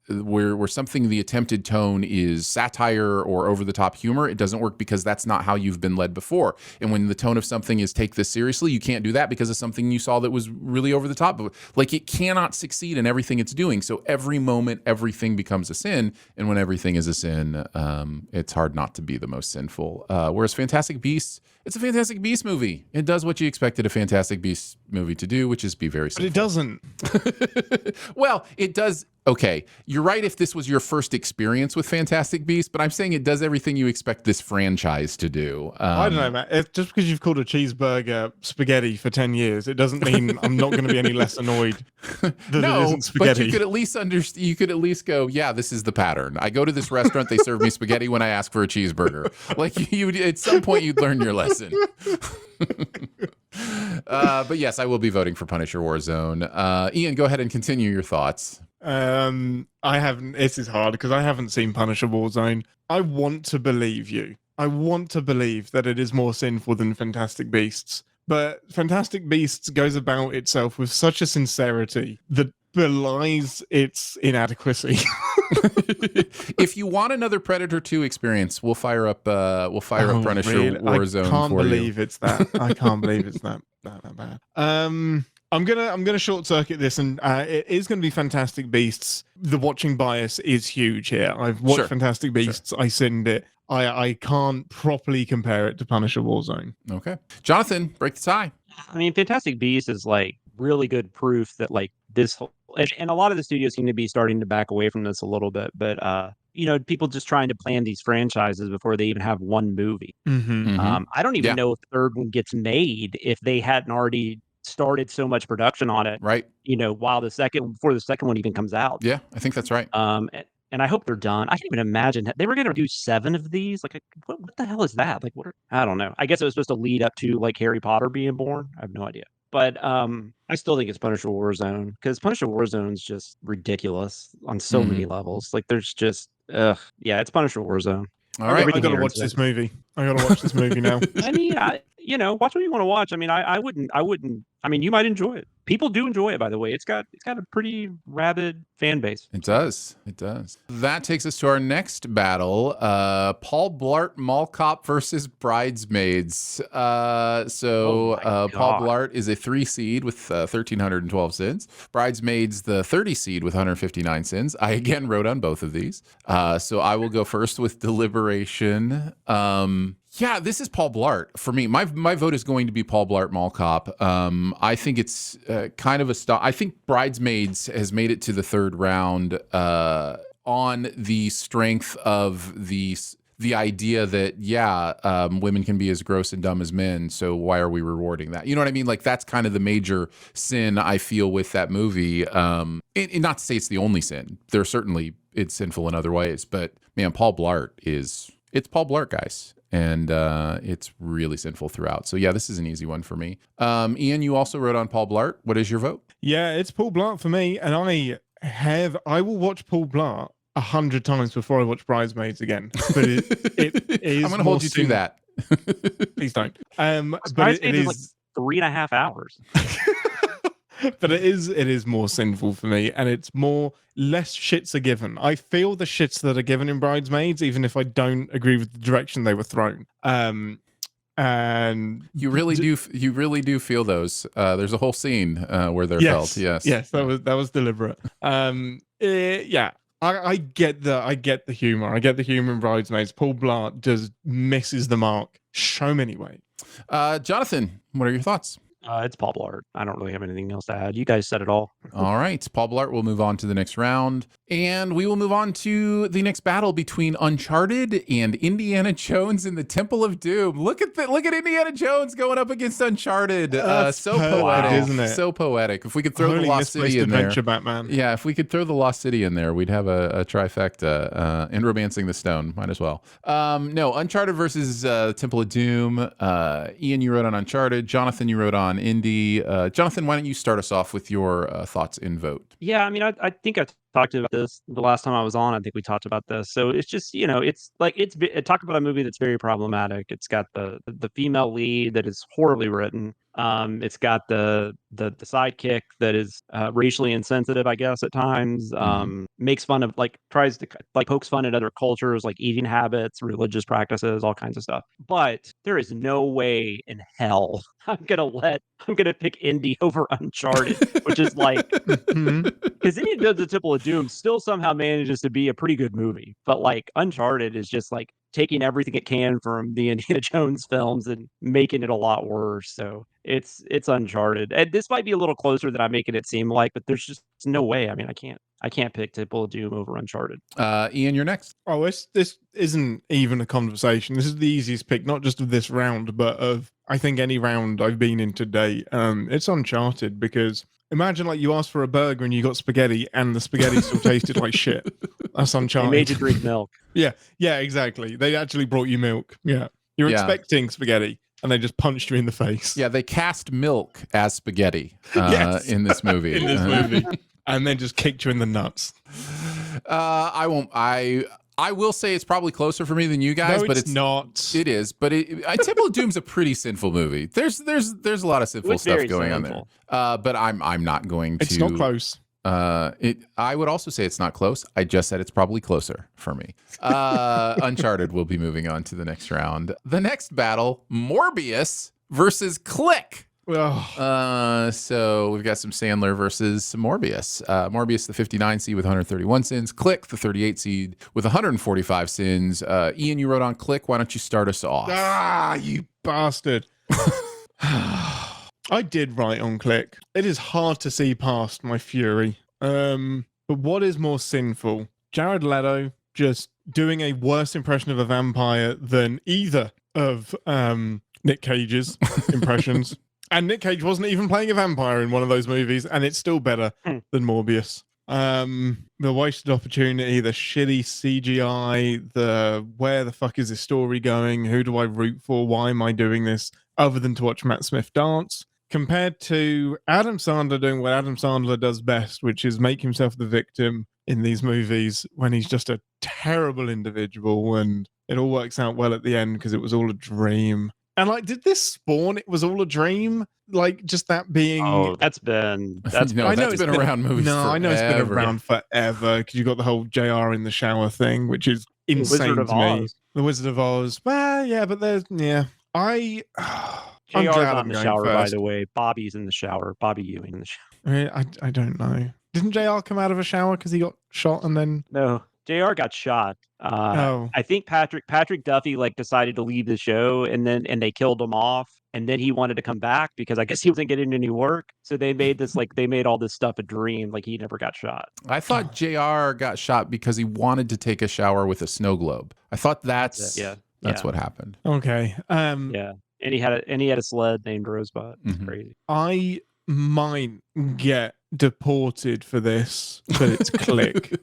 where something, the attempted tone is satire or over the top humor, it doesn't work because that's not how you've been led before. And when the tone of something is take this seriously, you can't do that because of something you saw that was really over the top. Like, it cannot succeed in everything it's doing. So every moment, everything becomes a sin. And when everything is a sin, it's hard not to be the most sinful. Whereas Fantastic Beasts, it's a Fantastic Beasts movie. It does what you expected a Fantastic Beasts movie to do, which is be very sinful. But it doesn't. Well, it does. Okay, you're right if this was your first experience with Fantastic Beasts, but I'm saying it does everything you expect this franchise to do. I don't know, man. Just because you've called a cheeseburger spaghetti for 10 years, it doesn't mean I'm not going to be any less annoyed that it isn't spaghetti. But you could at least understand. You could at least go, yeah, this is the pattern. I go to this restaurant, they serve me spaghetti when I ask for a cheeseburger. Like, you, at some point, you'd learn your lesson. But yes, I will be voting for Punisher: Warzone. Ian, go ahead and continue your thoughts. I haven't. This is hard because I haven't seen Punisher: Warzone. I want to believe you. I want to believe that it is more sinful than Fantastic Beasts. But Fantastic Beasts goes about itself with such a sincerity that belies its inadequacy. If you want another Predator 2 experience, we'll fire up Punisher: Warzone. I can't for believe you. it's that. I can't believe it's that bad. I'm gonna short circuit this, and it is gonna be Fantastic Beasts. The watching bias is huge here. I've watched Sure. Fantastic Beasts. Sure. I sinned it. I can't properly compare it to Punisher: Warzone. Okay, Jonathan, break the tie. I mean, Fantastic Beasts is like really good proof that like this whole, and a lot of the studios seem to be starting to back away from this a little bit, but you know, people just trying to plan these franchises before they even have one movie. Mm-hmm. I don't even know if the third one gets made if they hadn't already started so much production on it, Right. you know, before the second one even comes out. Yeah, I think that's right. And I hope they're done. I can't even imagine they were going to do 7 of these. Like, what the hell is that? Like, I don't know. I guess it was supposed to lead up to like Harry Potter being born. I have no idea. But I still think it's Punisher: Warzone because Punisher: Warzone is just ridiculous on so many levels. Like, there's just, yeah, it's Punisher: Warzone. All right, I gotta watch this movie. I gotta watch this movie now. I mean, you know, watch what you want to watch. I mean, I wouldn't. I mean, you might enjoy it. People do enjoy it, by the way. It's got a pretty rabid fan base. It does. It does. That takes us to our next battle. Paul Blart Mall Cop versus Bridesmaids. Paul Blart is a 3 seed with 1,312 sins. Bridesmaids, the 30 seed with 159 sins. I again wrote on both of these. So I will go first with deliberation. Yeah, this is Paul Blart for me. My vote is going to be Paul Blart Mall Cop. I think it's kind of a stop. I think Bridesmaids has made it to the third round on the strength of the idea that women can be as gross and dumb as men. So why are we rewarding that? You know what I mean? Like, that's kind of the major sin I feel with that movie. And not to say it's the only sin. There's certainly it's sinful in other ways, but man, Paul Blart it's Paul Blart, guys. And it's really sinful throughout. So yeah, this is an easy one for me. Ian, you also wrote on Paul Blart. What is your vote? Yeah, it's Paul Blart for me, and I will watch Paul Blart 100 times before I watch Bridesmaids again. But it is. I'm going to hold you to that. Please don't. But it is like 3.5 hours. But it is more sinful for me, and it's less shits are given. I feel the shits that are given in Bridesmaids, even if I don't agree with the direction they were thrown. And you really do feel those. There's a whole scene where they're felt. Yes, that was deliberate. Yeah, I get the humor. I get the humor in Bridesmaids. Paul Blart just misses the mark so many ways. Jonathan, what are your thoughts? It's Paul Blart. I don't really have anything else to add. You guys said it all. All right. Paul Blart will move on to the next round. And we will move on to the next battle between Uncharted and Indiana Jones in the Temple of Doom. Look at Indiana Jones going up against Uncharted. So poetic, isn't it? So poetic. If we could throw Holy the Lost misplaced City in there. adventure, Batman. Yeah, if we could throw the Lost City in there, we'd have a trifecta. And Romancing the Stone, might as well. No, Uncharted versus Temple of Doom. Ian, you wrote on Uncharted. Jonathan, you wrote on Indy. Jonathan, why don't you start us off with your thoughts in vote? Yeah, I mean, I think I talked about this the last time I was on. I think we talked about this. So it's just, it's like it talked about a movie that's very problematic. It's got the female lead that is horribly written. It's got the sidekick that is racially insensitive, I guess, at times. Makes fun of, tries to pokes fun at other cultures, like eating habits, religious practices, all kinds of stuff. But there is no way in hell I'm gonna pick Indy over Uncharted, which is because Indiana the Temple of Doom still somehow manages to be a pretty good movie, but Uncharted is just taking everything it can from the Indiana Jones films and making it a lot worse. So it's Uncharted, and this might be a little closer than I'm making it seem like, but there's just no way. I mean, I can't pick Temple of Doom over Uncharted. Ian, you're next. Oh, this isn't even a conversation. This is the easiest pick, not just of this round, but of I think any round I've been in to date. It's Uncharted, because imagine you asked for a burger and you got spaghetti and the spaghetti still tasted like shit. That's Uncharted. They made you drink milk. Yeah, exactly. They actually brought you milk. Yeah. You're expecting spaghetti and they just punched you in the face. Yeah, they cast milk as spaghetti Yes. in this movie. In this movie. And then just kicked you in the nuts. I will say it's probably closer for me than you guys, No, but it's not. It is, but Temple of Doom's a pretty sinful movie. There's a lot of sinful It's stuff very going sinful. on there. But I'm not going to. It's not close. I would also say it's not close. I just said it's probably closer for me. Uncharted will be moving on to the next round. The next battle: Morbius versus Click. So we've got some Sandler versus some Morbius. Morbius, the 59 seed with 131 sins. Click, the 38 seed with 145 sins. Ian, you wrote on Click. Why don't you start us off? You bastard. I did write on Click. It is hard to see past my fury. But what is more sinful? Jared Leto just doing a worse impression of a vampire than either of Nick Cage's impressions. And Nick Cage wasn't even playing a vampire in one of those movies, and it's still better than Morbius. The wasted opportunity, the shitty CGI, the where the fuck is this story going? Who do I root for? Why am I doing this? Other than to watch Matt Smith dance. Compared to Adam Sandler doing what Adam Sandler does best, which is make himself the victim in these movies when he's just a terrible individual, and it all works out well at the end because it was all a dream. And did this spawn? It was all a dream. Just that being. Oh, that's been around movies. No, forever. I know it's been around forever because you got the whole JR in the shower thing, which is insane to me. The Wizard of Oz. Well, yeah, but there's I'm JR's glad on I'm the going shower, first. by the way. Bobby's in the shower. Bobby Ewing in the shower. I don't know. Didn't JR come out of a shower because he got shot and then? No, JR got shot. I think Patrick Duffy decided to leave the show, and they killed him off, and then he wanted to come back because I guess he wasn't getting any work. So they made this they made all this stuff a dream. He never got shot. I thought JR got shot because he wanted to take a shower with a snow globe. I thought that's what happened. Okay. Yeah, and he had a sled named Rosebud. It's crazy. I might get deported for this, but it's Click.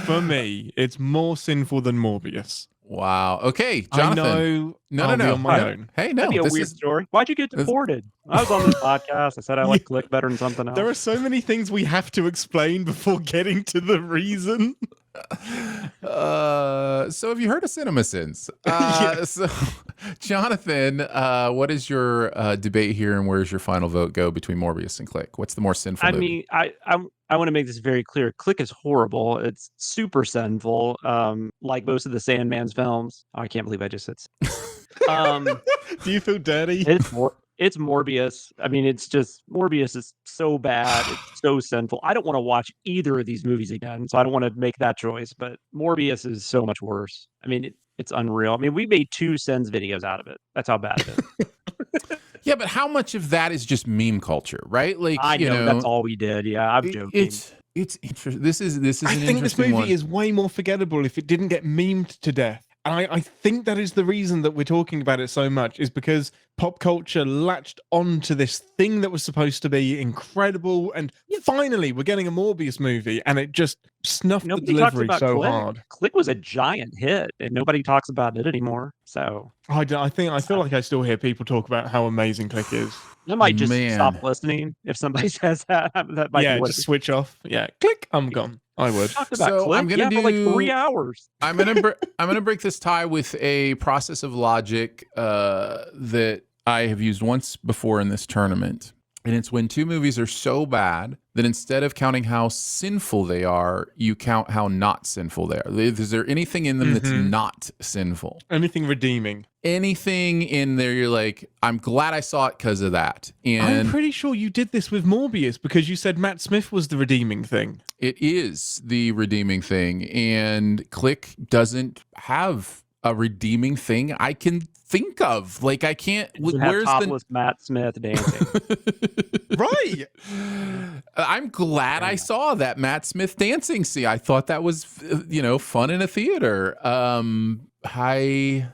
For me, it's more sinful than Morbius. Wow. Okay, Jonathan. I know. No. On my own. Hey, no. That'd be a weird story. Why'd you get deported? I was on this podcast. I said I like Click better than something else. There are so many things we have to explain before getting to the reason. So have you heard of Cinemasins? So, Jonathan, what is your debate here, and where's your final vote go between Morbius and Click? What's the more sinful movie? I want to make this very clear. Click is horrible. It's super sinful. Like most of the Sandman's films. Oh, I can't believe I just said. Do you feel dirty? it's Morbius. I mean, it's just Morbius is so bad. It's so sinful. I don't want to watch either of these movies again, so I don't want to make that choice. But Morbius is so much worse. I mean, it's unreal. I mean, we made 2 Sins videos out of it. That's how bad it is. Yeah, but how much of that is just meme culture, right? Like, I know that's all we did. Yeah, I'm joking. It's interesting. This is I an think this interesting movie one. is way more forgettable if it didn't get memed to death. And I think that is the reason that we're talking about it so much, is because pop culture latched onto this thing that was supposed to be incredible. And finally, we're getting a Morbius movie, and it just snuffed Nobody the talks delivery about so Click. hard. Click was a giant hit, and nobody talks about it anymore. So I feel like I still hear people talk about how amazing Click is. I might just Man. stop listening if somebody says that. That might be what just switch off. Yeah, click. I'm gone. I would. talked about. So Click. I'm gonna for like do- 3 hours. I'm gonna break this tie with a process of logic that I have used once before in this tournament, and it's when 2 movies are so bad that instead of counting how sinful they are, you count how not sinful they are. Is there anything in them that's not sinful? Anything redeeming. Anything in there you're like, I'm glad I saw it because of that. And I'm pretty sure you did this with Morbius because you said Matt Smith was the redeeming thing. it is the redeeming thing, and Click doesn't have a redeeming thing I can think of. Like, I can't. Doesn't have Where's topless Matt Smith dancing. Right. I'm glad I saw that Matt Smith dancing scene. I thought that was, fun in a theater. But I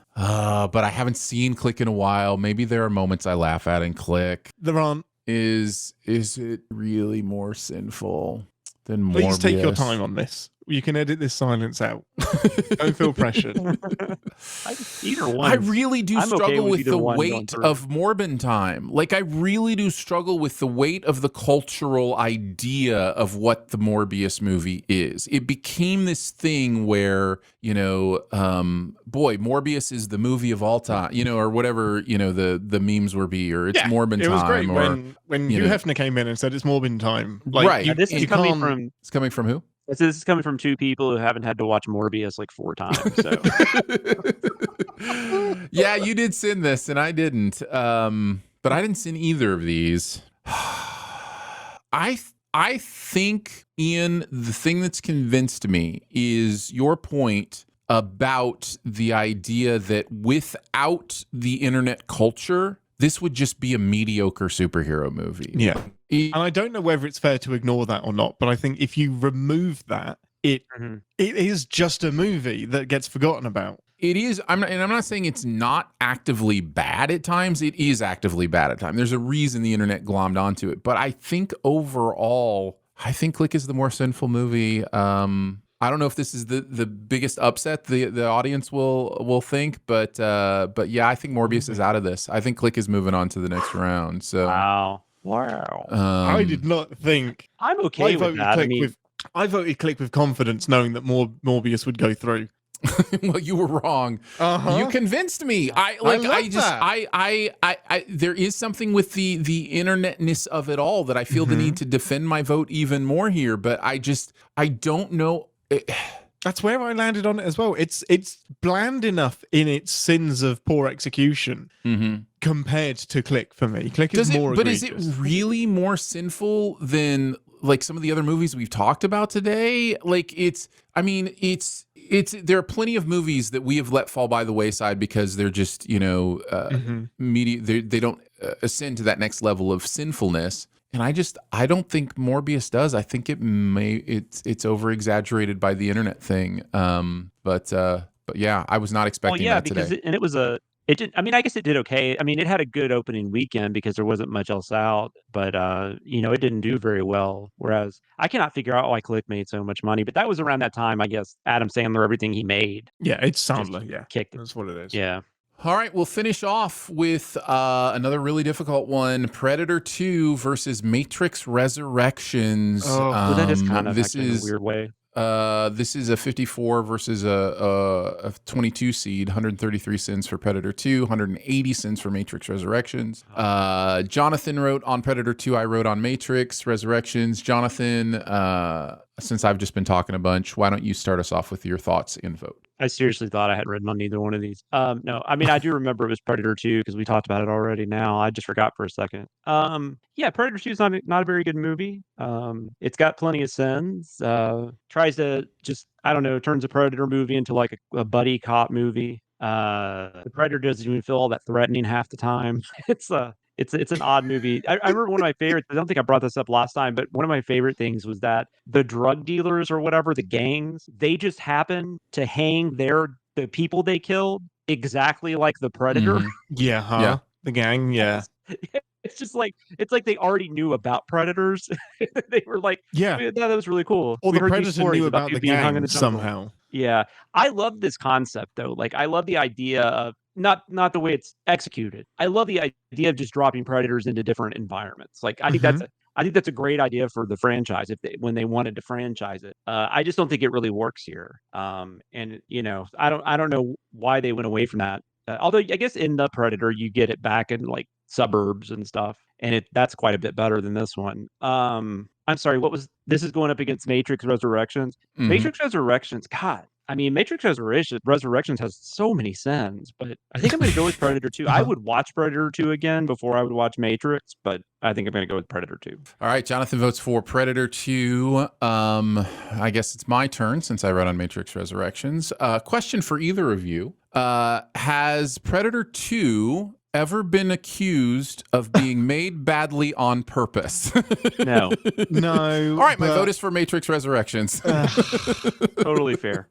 haven't seen Click in a while. Maybe there are moments I laugh at in Click. There aren't. Is it really more sinful than Morbius? Please take your time on this. You can edit this silence out. Don't feel pressured. Either one. I really do I'm okay struggle with with either the one going weight through. of Morbin time. Like, I really do struggle with the weight of the cultural idea of what the Morbius movie is. It became this thing where, Morbius is the movie of all time, or whatever, the memes were or it's Morbin it was time. great when Hugh Hefner came in and said it's Morbin time. Right. This is coming from. It's coming from who? This is coming from 2 people who haven't had to watch Morbius like 4 times. So Yeah, you did sin this and I didn't. But I didn't sin either of these. I think, Ian, the thing that's convinced me is your point about the idea that without the internet culture, this would just be a mediocre superhero movie. Yeah. And I don't know whether it's fair to ignore that or not, but I think if you remove that, it is just a movie that gets forgotten about. It is. I'm not saying it's not actively bad at times. It is actively bad at times. There's a reason the internet glommed onto it. But I think overall, Click is the more sinful movie. I don't know if this is the biggest upset the audience will think, but yeah, I think Morbius is out of this. I think Click is moving on to the next round. So wow. I did not think. I'm okay with that. I voted Click with confidence, knowing that Morbius would go through. well, you were wrong. You convinced me. There is something with the internetness of it all that I feel the need to defend my vote even more here, but I don't know. That's where I landed on it as well. It's bland enough in its sins of poor execution compared to Click for me. Click is more egregious. But is it really more sinful than like some of the other movies we've talked about today? Like there are plenty of movies that we have let fall by the wayside because they're just, media. They don't ascend to that next level of sinfulness. And I don't think Morbius does. I think it's over exaggerated by the internet thing. But yeah, I was not expecting that today. I guess it did okay. I mean, it had a good opening weekend because there wasn't much else out, but it didn't do very well. Whereas I cannot figure out why Click made so much money, but that was around that time, I guess. Adam Sandler, everything he made. Yeah, it's Sandler. Yeah, kicked it. That's what it is. Yeah. All right, we'll finish off with another really difficult one: Predator 2 versus Matrix Resurrections. Well, that is kind of in a weird way. This is a 54 versus a 22 seed, 133 cents for Predator 2, 180 cents for Matrix Resurrections. Jonathan wrote on Predator 2, I wrote on Matrix Resurrections. Jonathan, since I've just been talking a bunch, why don't you start us off with your thoughts and vote? I seriously thought I hadn't written on neither one of these. No, I mean, I do remember it was Predator 2 because we talked about it already now. I just forgot for a second. Yeah, Predator 2 is not a very good movie. It's got plenty of sins. Tries to just, I don't know, turns a Predator movie into like a buddy cop movie. The Predator doesn't even feel all that threatening half the time. It's an odd movie. I remember one of my favorites. I don't think I brought this up last time, but one of my favorite things was that the drug dealers or whatever, the gangs, they just happen to hang the people they killed exactly like the Predator. Mhm. Yeah, huh? Yeah. The gang, yeah. It's just like they already knew about predators. They were like, Yeah. "Yeah, that was really cool." Or We the heard these Predator stories knew about the people being hung in gang the jungle. somehow. Yeah, I love this concept though. Like, I love the idea of not the way it's executed. I love the idea of just dropping predators into different environments. Like, I think that's a great idea for the franchise when they wanted to franchise it. I just don't think it really works here. And I don't know why they went away from that. Although I guess in the Predator you get it back in like suburbs and stuff, and that's quite a bit better than this one. I'm sorry, this is going up against Matrix Resurrections. Mhm. Matrix Resurrections, God. I mean, Matrix Resurrections has so many sins, but I think I'm going to go with Predator 2. I would watch Predator 2 again before I would watch Matrix, but I think I'm going to go with Predator 2. All right, Jonathan votes for Predator 2. I guess it's my turn since I read on Matrix Resurrections. Question for either of you. Has Predator 2 ever been accused of being made badly on purpose? No. No. All right, my vote is for Matrix Resurrections. Totally fair.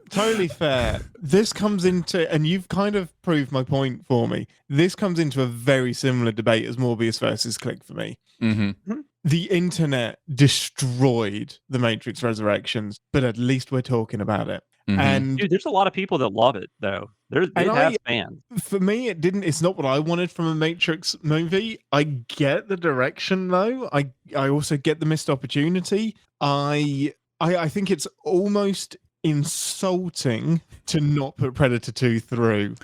Totally fair. This comes into, and you've kind of proved my point for me. This comes into a very similar debate as Morbius versus Click for me. Mm-hmm. The internet destroyed the Matrix Resurrections, but at least we're talking about it. Mhm. And Dude, there's a lot of people that love it, though. It has fans. for me, it's not what I wanted from a Matrix movie. I get the direction, though. I also get the missed opportunity. I think it's almost insulting to not put Predator 2 through.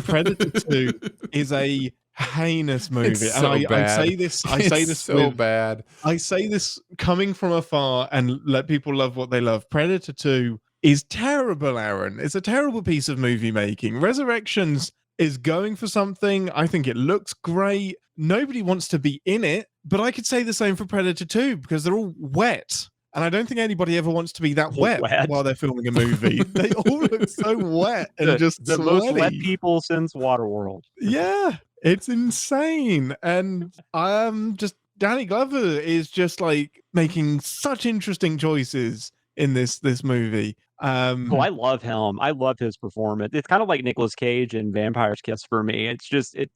Predator 2 is a heinous movie. It's And so I bad. say this so bad. I say this coming from afar and let people love what they love. Predator 2 is terrible, Aaron. It's a terrible piece of movie making. Resurrections is going for something. I think it looks great. Nobody wants to be in it, but I could say the same for Predator 2 because they're all wet. And I don't think anybody ever wants to be that wet while they're filming a movie. They all look so wet and just the sweaty. most wet people since Waterworld. Yeah, it's insane. And Danny Glover is just like making such interesting choices in this movie. I love him. I love his performance. It's kind of like Nicolas Cage in Vampire's Kiss for me. It's just it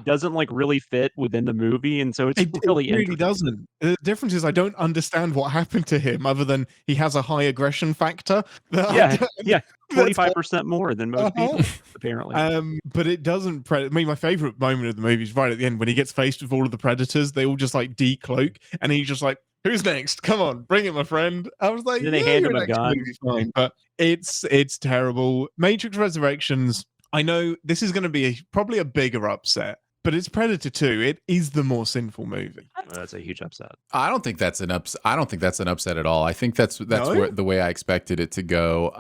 doesn't like really fit within the movie, and so it really doesn't. The difference is I don't understand what happened to him other than he has a high aggression factor. 25% more than most people apparently. But it doesn't. My favorite moment of the movie is right at the end when he gets faced with all of the predators. They all just like decloak, and he's just like, "Who's next? Come on, bring it, my friend." I was like, Then they hand him a gun. Fine. But it's terrible. Matrix Resurrections. I know this is going to be probably a bigger upset, but it's Predator 2. It is the more sinful movie. That's a huge upset. I don't think that's an upset at all. I think that's where, the way I expected it to go.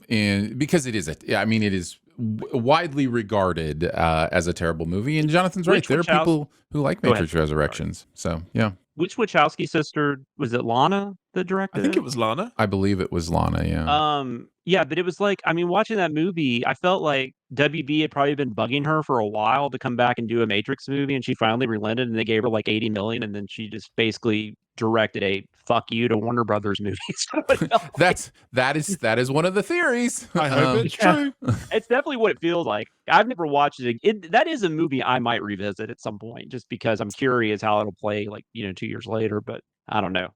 And because it is widely regarded as a terrible movie. And Jonathan's right. There are people who like Matrix Resurrections. So yeah. Which Wachowski sister was it? Lana that directed? I think it was Lana. I believe it was Lana. Yeah. Yeah, but it was like, I mean, watching that movie, I felt like WB had probably been bugging her for a while to come back and do a Matrix movie, and she finally relented, and they gave her like $80 million, and then she just basically directed a "fuck you" to Warner Brothers movie. That is one of the theories. I hope it's true. It's definitely what it feels like. I've never watched it. That is a movie I might revisit at some point, just because I'm curious how it'll play, like 2 years later. But I don't know.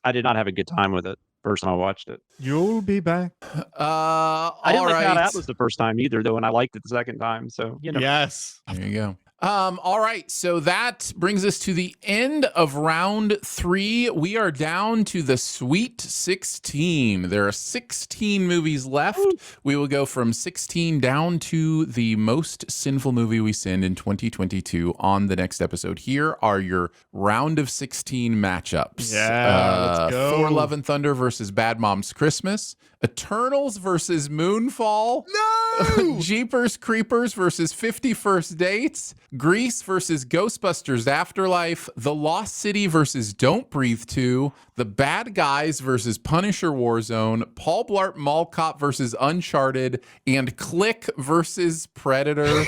I did not have a good time with it first time I watched it. You'll be back. I didn't like how that was the first time either, though, and I liked it the second time. So Yes. There you go. All right, so that brings us to the end of round 3. We are down to the Sweet 16. There are 16 movies left. We will go from 16 down to the most sinful movie we sinned in 2022 on the next episode. Here are your round of 16 matchups. Let's go. Thor: Love and Thunder versus Bad Moms Christmas. Eternals versus Moonfall. No! Jeepers Creepers versus 50 First Dates. Grease versus Ghostbusters Afterlife. The Lost City versus Don't Breathe 2. The Bad Guys versus Punisher Warzone. Paul Blart Mall Cop versus Uncharted. And Click versus Predator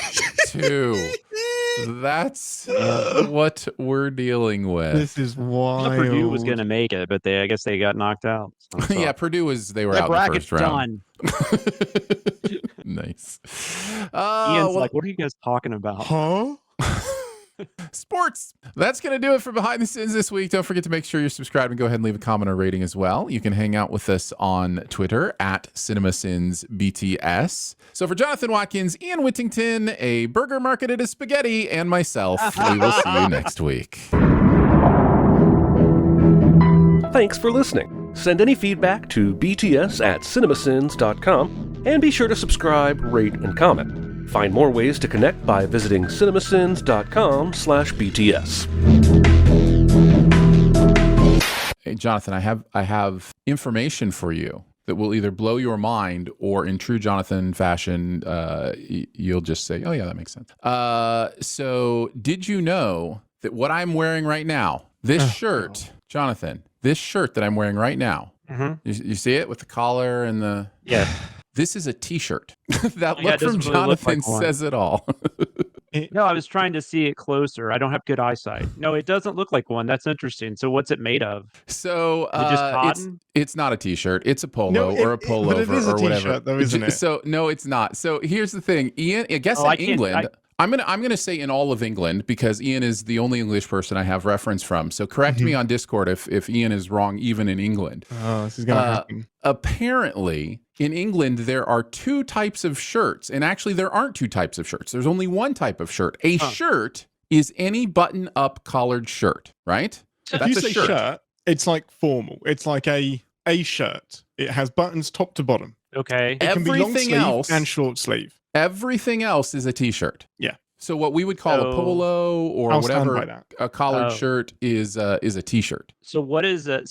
2. That's what we're dealing with. This is wild. Purdue was going to make it, but I guess they got knocked out. So Yeah, Purdue they were that out in the bracket's first round. done. Nice. Ian's like, what are you guys talking about? Huh? Sports. That's going to do it for Behind the Scenes this week. Don't forget to make sure you're subscribed and go ahead and leave a comment or rating as well. You can hang out with us on Twitter at CinemaSinsBTS. So for Jonathan Watkins, Ian Whittington, a burger marketed as spaghetti, and myself, we will see you next week. Thanks for listening. Send any feedback to bts@cinemasins.com and be sure to subscribe, rate, and comment. Find more ways to connect by visiting cinemasins.com/BTS. Hey, Jonathan, I have information for you that will either blow your mind or, in true Jonathan fashion, you'll just say, oh, yeah, that makes sense. So did you know that what I'm wearing right now, this shirt, Jonathan, this shirt that I'm wearing right now, you see it with the collar and the... Yeah. This is a T-shirt. That Yeah, look it from doesn't really look Jonathan like one. says it all. No, I was trying to see it closer. I don't have good eyesight. No, it doesn't look like one. That's interesting. So what's it made of? So Is it just cotton? it's not a T-shirt. It's a polo No, or a pullover but it is a or whatever. T-shirt though, isn't it? So no, it's not. So here's the thing, Ian. I guess Oh, I in can't- England, I'm gonna say in all of England because Ian is the only English person I have reference from. So correct me on Discord if Ian is wrong, even in England. Oh, this is going to happen. Apparently, in England, there are 2 types of shirts. And actually, there aren't 2 types of shirts. There's only 1 type of shirt. A shirt is any button-up collared shirt, right? If you say shirt, it's like formal. It's like a shirt. It has buttons top to bottom. Okay. It can be long Everything sleeve else- and short sleeve. Everything else is a T-shirt. Yeah. So what we would call a So- polo or I'll stand by whatever that. a collared Oh. shirt is a T-shirt. So what is a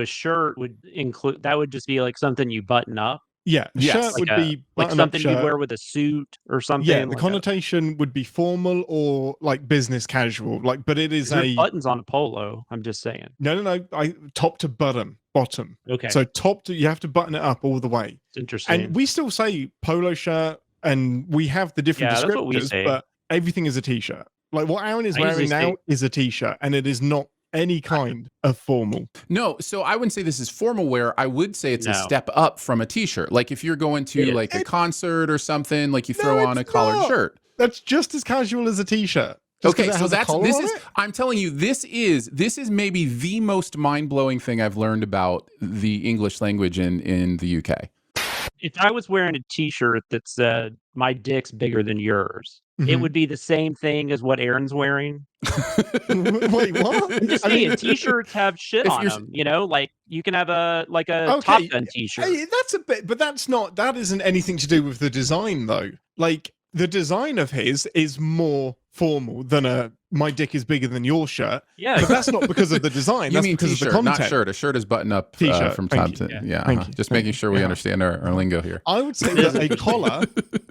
shirt would include that would just be like something you button up, Yeah, Yes. shirt would like be like button-up something you'd shirt. wear with a suit or something. Yeah, the like connotation would be formal or like business casual. Like, but it is there's a buttons on a polo. I'm just saying. no. Top to bottom. Okay, So top to you have to button it up all the way. it's interesting. And we still say polo shirt, and we have the different Yeah, that's what we descriptors, say. but everything is a t-shirt. Like what Aaron is I usually wearing now say- is a t-shirt, and it is not any kind of formal. No, so I wouldn't say this is formal wear. I would say it's a No. step up from a T-shirt. Like if you're going to Yeah. like a concert or something, like you No, throw on a it's collared not. shirt. That's just as casual as a t-shirt. Just 'cause Okay, it so has a that's collar this on is it? I'm telling you, this is maybe the most mind-blowing thing I've learned about the English language in the UK. if I was wearing a T-shirt that said "My dick's bigger than yours," it Mhm. would be the same thing as what Aaron's wearing. Wait, what? I'm just I saying, mean- T-shirts have shit If on you're- them. You know, like you can have a Top Okay, Gun T-shirt. Hey, that's a bit, but that isn't anything to do with the design though. Like the design of his is more formal than a "my dick is bigger than your" shirt. Yeah, But that's not because of the design. You That's mean because T-shirt, of the not content. shirt. A shirt is button up T-shirt, from thank time you. to Yeah. Thank uh-huh. you, Just thank making you. sure we Yeah. understand our lingo here. I would say that a collar,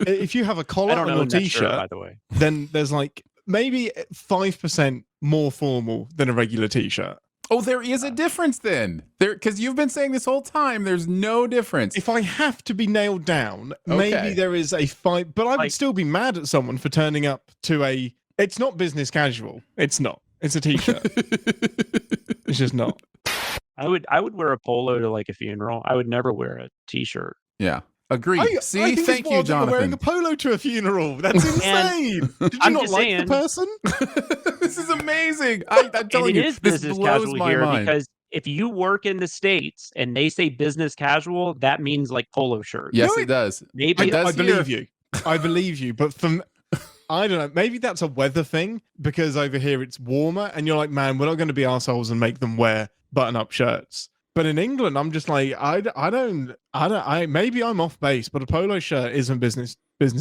if you have a collar I don't on know your in that shirt, t-shirt, by the way. then there's like maybe 5% more formal than a regular t-shirt. Oh, there is a difference then. Because you've been saying this whole time, there's no difference. If I have to be nailed down, maybe Okay. there is a 5, but I would Like- still be mad at someone for turning up to a. It's not business casual. It's not. It's a t-shirt. It's just not. I would wear a polo to like a funeral. I would never wear a T-shirt. Yeah, agreed. I See, think it's thank you, wild that you're wearing Jonathan. a polo to a funeral. That's insane. Did you I'm not just like saying- the person? This is amazing. I'm And telling it you, is this business blows casual my here mind. because if you work in the States and they say business casual, that means like polo shirt. Yes, No, it does. Maybe It does I believe here. you. I believe you. But from I don't know. Maybe that's a weather thing because over here it's warmer, and you're like, man, we're not going to be assholes and make them wear button-up shirts. But in England, I'm just like, maybe I'm off base, but a polo shirt isn't business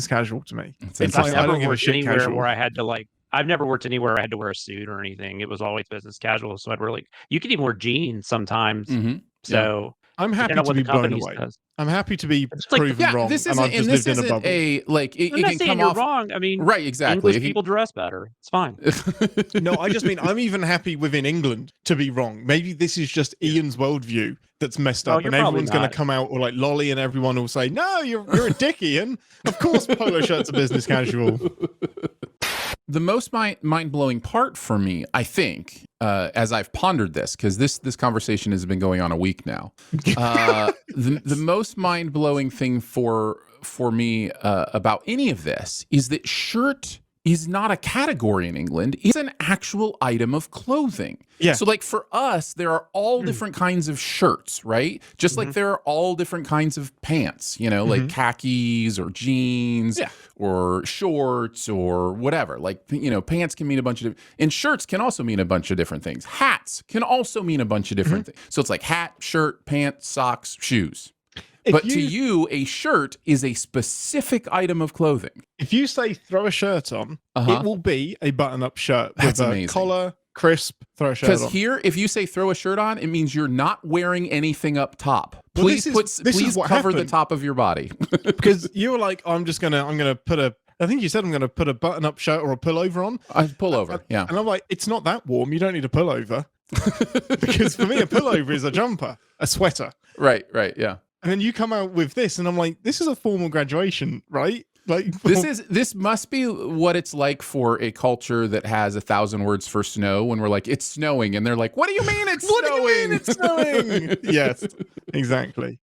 casual to me. It's like, I don't give a shit casual. Where I had to I've never worked anywhere where I had to wear a suit or anything. It was always business casual. So you could even wear jeans sometimes. Mm-hmm. So I'm happy to be blown away. I'm happy to be proven wrong. This and I've just lived in a bubble. I'm not saying you're wrong. I mean, right, exactly. English people dress better. It's fine. No, I just mean I'm even happy within England to be wrong. Maybe this is just Ian's worldview that's messed up, and everyone's going to come out or like lolly, and everyone will say, "No, you're a dick, Ian. Of course, polo shirts are business casual." The most mind-blowing part for me, I think, as I've pondered this, because this conversation has been going on a week now, the most mind-blowing thing for me about any of this is that shirt is not a category in England. It's an actual item of clothing. Yeah. So like for us, there are all different kinds of shirts, right? Just like there are all different kinds of pants, like khakis or jeans or shorts or whatever. Like, pants can mean a bunch of and shirts can also mean a bunch of different things. Hats can also mean a bunch of different things. So it's like hat, shirt, pants, socks, shoes. But to you, a shirt is a specific item of clothing. If you say throw a shirt on, it will be a button-up shirt with a collar, crisp, throw a shirt on. Because here, if you say throw a shirt on, it means you're not wearing anything up top. Please cover the top of your body. Because you were like, I'm gonna put I think you said I'm going to put a button-up shirt or a pullover on. A pullover, yeah. And I'm like, it's not that warm. You don't need a pullover. Because for me, a pullover is a jumper, a sweater. Right, yeah. And then you come out with this, and I'm like, this is a formal graduation, right? Like this must be what it's like for a culture that has 1,000 words for snow when we're like, it's snowing, and they're like, what do you mean it's snowing? What do you mean it's snowing? Yes, exactly.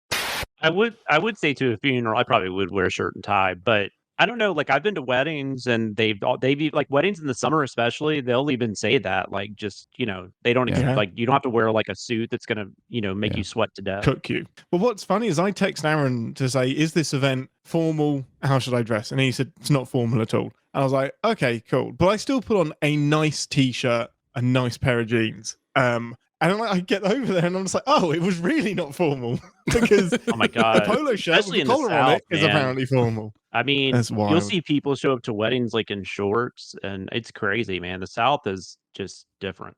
I would say to a funeral, I probably would wear a shirt and tie, but I don't know. Like I've been to weddings, and they've like weddings in the summer, especially. They'll even say that, like, just they don't like you don't have to wear like a suit that's gonna make you sweat to death, cook you. Well, what's funny is I text Aaron to say, "Is this event formal? How should I dress?" And he said it's not formal at all. And I was like, "Okay, cool," but I still put on a nice t-shirt, a nice pair of jeans. And I get over there and I'm just like, oh, it was really not formal because oh my god, a polo shirt with a collar on it is apparently formal. I mean, you'll see people show up to weddings like in shorts, and it's crazy, man. The South is just different.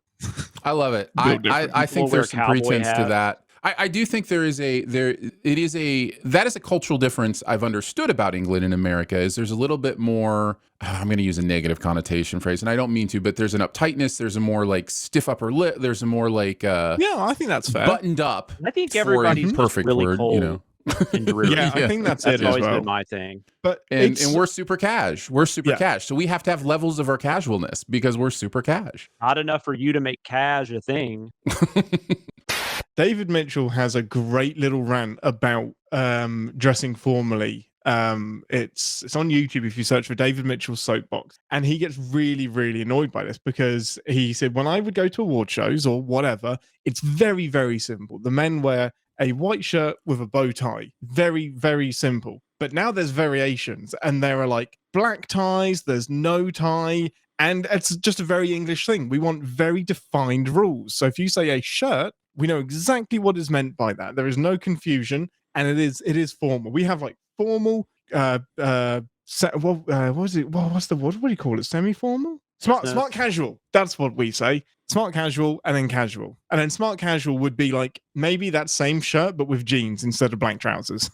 I love it. I think there's some pretense to that. I do think that is a cultural difference I've understood about England and America is there's a little bit more, I'm going to use a negative connotation phrase, and I don't mean to, but there's an uptightness, there's a more like stiff upper lip, there's a more like I think that's fair. Buttoned up. I think everybody's perfect really word, cold. And yeah, I think that's it always as well. been my thing. But and we're super cash. We're super cash. So we have to have levels of our casualness because we're super cash. Not enough for you to make cash a thing. David Mitchell has a great little rant about dressing formally. It's on YouTube if you search for David Mitchell's soapbox, and he gets really, really annoyed by this because he said when I would go to award shows or whatever, it's very, very simple. The men wear a white shirt with a bow tie, very, very simple. But now there's variations, and there are like black ties, there's no tie, and it's just a very English thing. We want very defined rules. So if you say a shirt, we know exactly what is meant by that. There is no confusion, and it is formal. We have like formal, what do you call it? Semi-formal? Smart casual. That's what we say. Smart casual and then casual. And then smart casual would be like maybe that same shirt, but with jeans instead of blank trousers.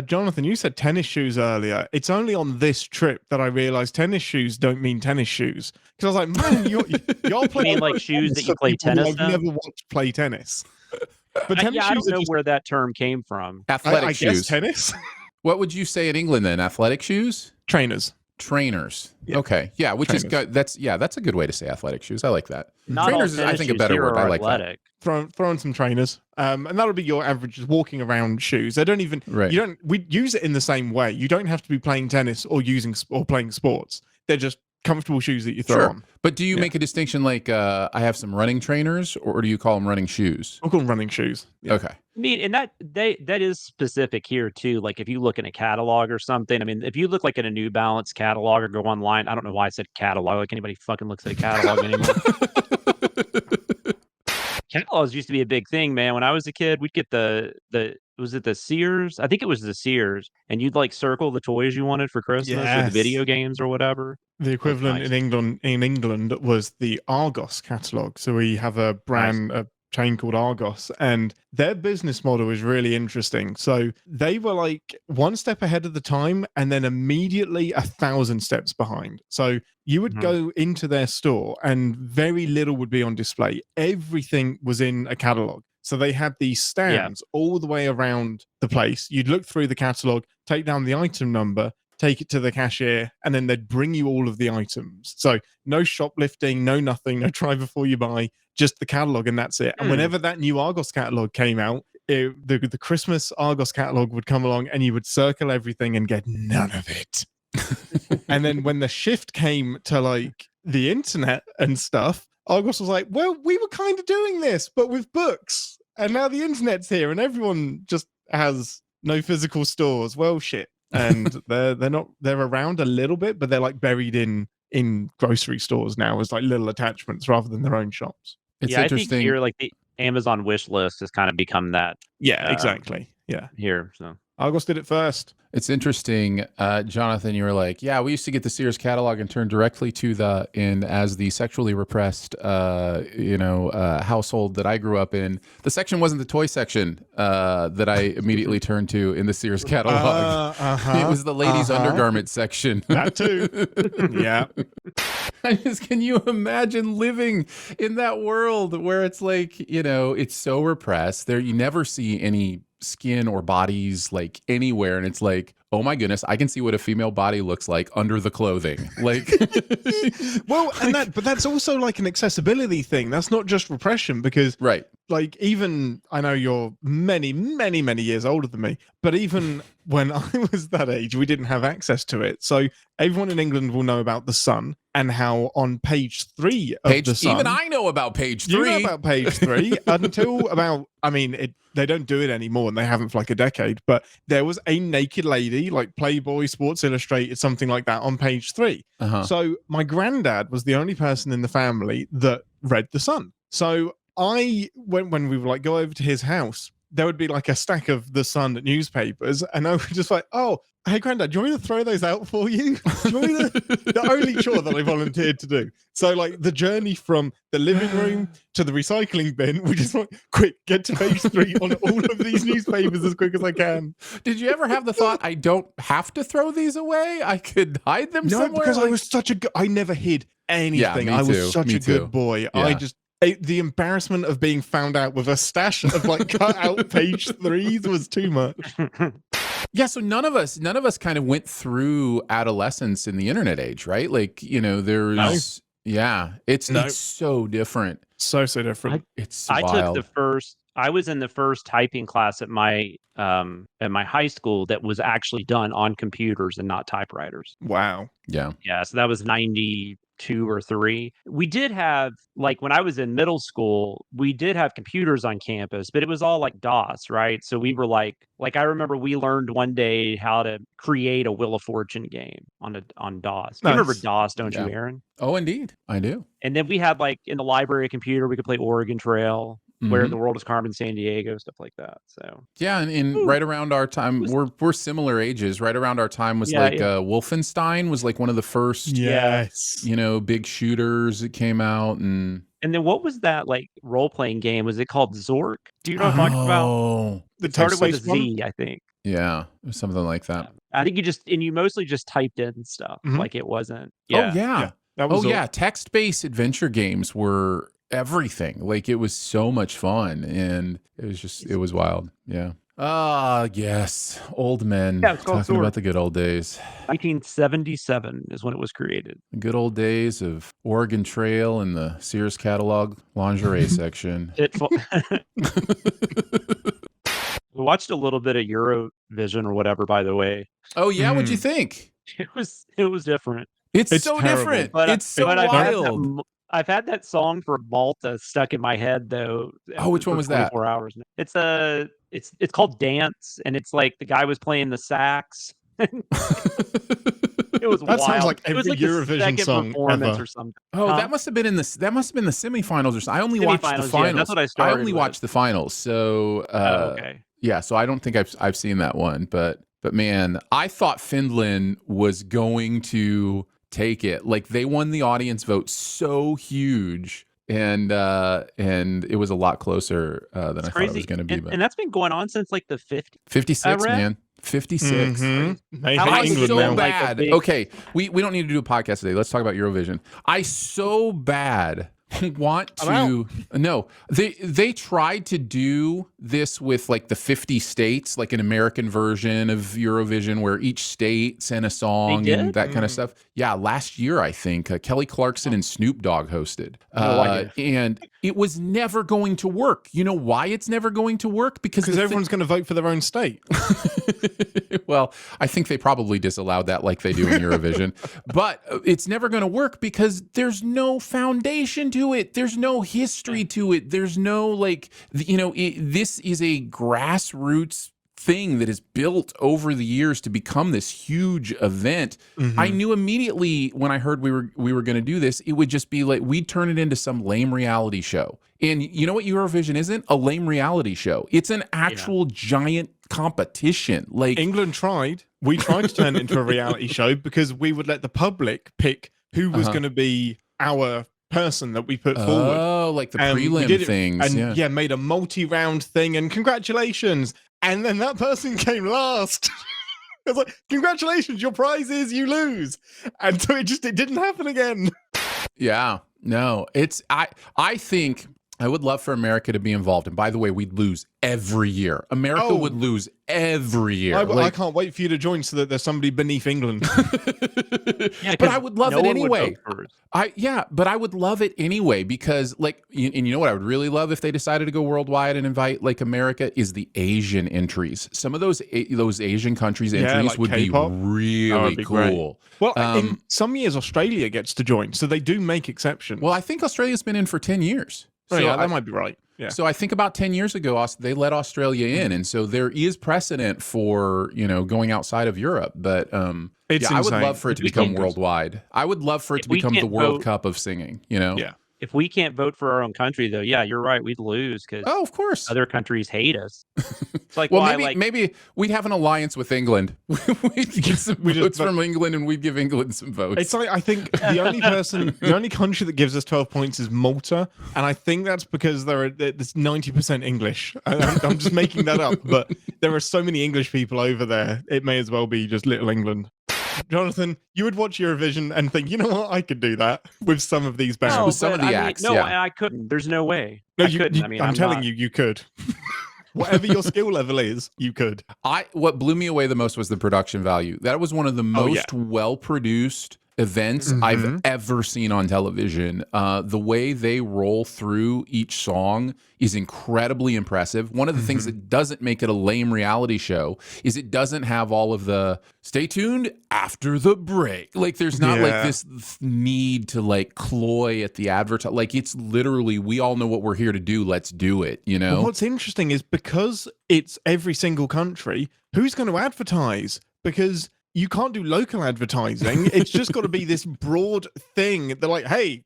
Jonathan, you said tennis shoes earlier. It's only on this trip that I realized tennis shoes don't mean tennis shoes. Because I was like, man, y'all play like shoes that you play tennis. I've never watched play tennis. But tennis I don't know where that term came from. Athletic I shoes. Guess tennis. What would you say in England then? Athletic shoes? Trainers. Yeah. Okay. Yeah, which Trainers. That's a good way to say athletic shoes. I like that. Not trainers is, I think, a better word. I like athletic. that. Throw in some trainers. And that'll be your average just walking around shoes. They don't even we use it in the same way. You don't have to be playing tennis or playing sports. They're just comfortable shoes that you throw on. But do you make a distinction like I have some running trainers, or do you call them running shoes? I'll call them running shoes. Yeah. Okay. I mean, and that is specific here too. Like if you look in a catalog or something, I mean, if you look like in a New Balance catalog or go online, I don't know why I said catalog. Like anybody fucking looks at a catalog anymore. Catalogs used to be a big thing, man. When I was a kid, we'd get the was it the Sears? I think it was the Sears, and you'd like circle the toys you wanted for Christmas or the video games or whatever. The equivalent in England was the Argos catalog. So we have a brand, a chain called Argos, and their business model is really interesting. So they were like one step ahead of the time and then immediately 1,000 steps behind. So you would go into their store and very little would be on display. Everything was in a catalog. So they had these stands all the way around the place. You'd look through the catalog, take down the item number, take it to the cashier, and then they'd bring you all of the items. So no shoplifting, no nothing, no try before you buy, just the catalog, and that's it. And whenever that new Argos catalog came out, the Christmas Argos catalog would come along and you would circle everything and get none of it. And then when the shift came to like the internet and stuff, Argos was like, well, we were kind of doing this, but with books. And now the internet's here and everyone just has no physical stores. Well, shit. And they're around a little bit, but they're like buried in grocery stores now as like little attachments rather than their own shops. It's interesting. I think here, like the Amazon wish list has kind of become that. Yeah, exactly. Yeah. Here, so Argos did it first. It's interesting, Jonathan. You were like, "Yeah, we used to get the Sears catalog and turn directly to as the sexually repressed, household that I grew up in. The section wasn't the toy section that I immediately turned to in the Sears catalog. It was the ladies' undergarment section. That too. Yeah. Can you imagine living in that world where it's like, it's so repressed? There, you never see any skin or bodies like anywhere, and it's like, oh my goodness, I can see what a female body looks like under the clothing. Like, well, but that's also like an accessibility thing. That's not just repression, because like, even I know you're many, many, many years older than me, but even when I was that age, we didn't have access to it. So everyone in England will know about The Sun and how on page 3 of The Sun, even I know about page 3. You know about page 3 until about, they don't do it anymore, and they haven't for like a decade, but there was a naked lady, like Playboy, Sports Illustrated, something like that, on page 3. So my granddad was the only person in the family that read The Sun. So when we would like go over to his house, there would be like a stack of The Sun newspapers, and I was just like, oh, hey, Granddad, do you want me to throw those out for you? Do you want me to... The only chore that I volunteered to do. So like the journey from the living room to the recycling bin, we just want, quick, get to page 3 on all of these newspapers as quick as I can. Did you ever have the thought, I don't have to throw these away? I could hide them somewhere? No, because I was such a good... I never hid anything. I was such a good boy. Yeah. The embarrassment of being found out with a stash of like cut out page 3s was too much. Yeah, so none of us kind of went through adolescence in the internet age, right? Like, there's it's so different. So different. I was in the first typing class at my high school that was actually done on computers and not typewriters. Wow. Yeah. Yeah, so that was 92 or 3. We did have, like, when I was in middle school, we did have computers on campus, but it was all like DOS, right? So we were like I remember we learned one day how to create a Wheel of Fortune game on DOS. Nice. You remember DOS, don't you, Aaron? Oh, indeed. I do. And then we had, like, in the library computer, we could play Oregon Trail. Where the World is Carmen Sandiego, stuff like that. So yeah, and right around our time, we're similar ages. Right around our time was Wolfenstein was like one of the first big shooters that came out, and then what was that like role playing game? Was it called Zork? Do you know what I'm talking about? It started with a Z, I think. Yeah, something like that. I think you mostly just typed in stuff, like it wasn't. Yeah. Oh yeah, that was text-based adventure games were everything. Like, it was so much fun, and it was wild. Yeah. Yes, old men talking about the good old days. 1977 is when it was created. The good old days of Oregon Trail and the Sears catalog lingerie section. We watched a little bit of Eurovision or whatever, by the way. Oh yeah, what'd you think? It was different. It's so terrible. different. But, It's so but wild. I've had that song for Malta stuck in my head though. Oh, which one for was that? 24 hours now. It's called Dance, and it's like the guy was playing the sax. It was That wild. sounds like It was every like the Eurovision second song performance ever. or something. Oh, Huh? that must have been the semifinals or something. I only watched the Semifinals, finals. yeah, that's what I I started only with. watched the finals. So Okay. yeah, so I don't think I've seen that one, but man, I thought Finland was going to take it. Like they won the audience vote so huge, and it was a lot closer than I thought it was going to be. And that's been going on since like the 50s. 56, I read. man. 56. Mhm. They How hate long I is England so been, now. like, a bad. big- Okay, we don't need to do a podcast today. Let's talk about Eurovision. I so bad want I'm to. No, they tried to do this with like the 50 states, like an American version of Eurovision, where each state sent a song They and did? that kind of stuff. Yeah, last year I think Kelly Clarkson and Snoop Dogg hosted, No idea. and it was never going to work. You know why it's never going to work? Because Everyone's going to vote for their own state. well, I think they probably disallowed that like they do in Eurovision. But it's never going to work because there's no foundation to it. There's no history to it. There's no this is a grassroots thing that is built over the years to become this huge event. I knew immediately when I heard we were going to do this, it would just be like we'd turn it into some lame reality show. And you know what Eurovision isn't? A lame reality show. It's an actual giant competition. Like England tried. We tried to turn it into a reality show because we would let the public pick who was going to be our person that we put forward. Oh, like the We prelim did it, things. and made a multi-round thing. And congratulations! And then that person came last. It's like, congratulations, your prize is you lose. And so it didn't happen again. Yeah, no, I think I would love for America to be involved. And by the way, we'd lose every year. America would lose every year. I can't wait for you to join so that there's somebody beneath England. Yeah, but I would love no it one would anyway. vote for us. But I would love it anyway because, like, and you know what I would really love if they decided to go worldwide and invite like America is the Asian entries. Some of those Asian countries entries like would K-pop. be really be great. cool. Well, in some years Australia gets to join, so they do make exceptions. Well, I think Australia's been in for 10 years. Oh, So yeah, I- that might be right. Yeah. So I think about 10 years ago, they let Australia in. And so there is precedent for, going outside of Europe. But It's I would insane. love for it to It's become bonkers. worldwide. I would love for it If to we become the can't World vote- Cup of singing, Yeah. If we can't vote for our own country, though, yeah, you're right. We'd lose because Oh, of course. other countries hate us. It's like, Well, why, maybe we'd have an alliance with England. We'd get some We just votes vote- from England and we'd give England some votes. It's like, I think the only country that gives us 12 points is Malta, and I think that's because there's 90% English. I'm just making that up, but there are so many English people over there. It may as well be just little England. Jonathan, you would watch Eurovision and think, you know what, I could do that with some of these bands. with some of the I acts, Mean, no, yeah. I couldn't. There's no way. No, I couldn't. I mean, I'm telling not- you, you could. Whatever your skill level is, you could. What blew me away the most was the production value. That was one of the most well-produced events I've ever seen on television. The way they roll through each song is incredibly impressive. One of the things that doesn't make it a lame reality show is it doesn't have all of the stay tuned after the break. Like there's not like this need to like cloy at the advertise. Like it's literally, we all know what we're here to do. Let's do it. Well, what's interesting is because it's every single country, who's going to advertise? Because you can't do local advertising. It's just got to be this broad thing. They're like, hey,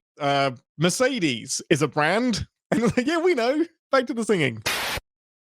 Mercedes is a brand. And they're like, yeah, we know. Back to the singing.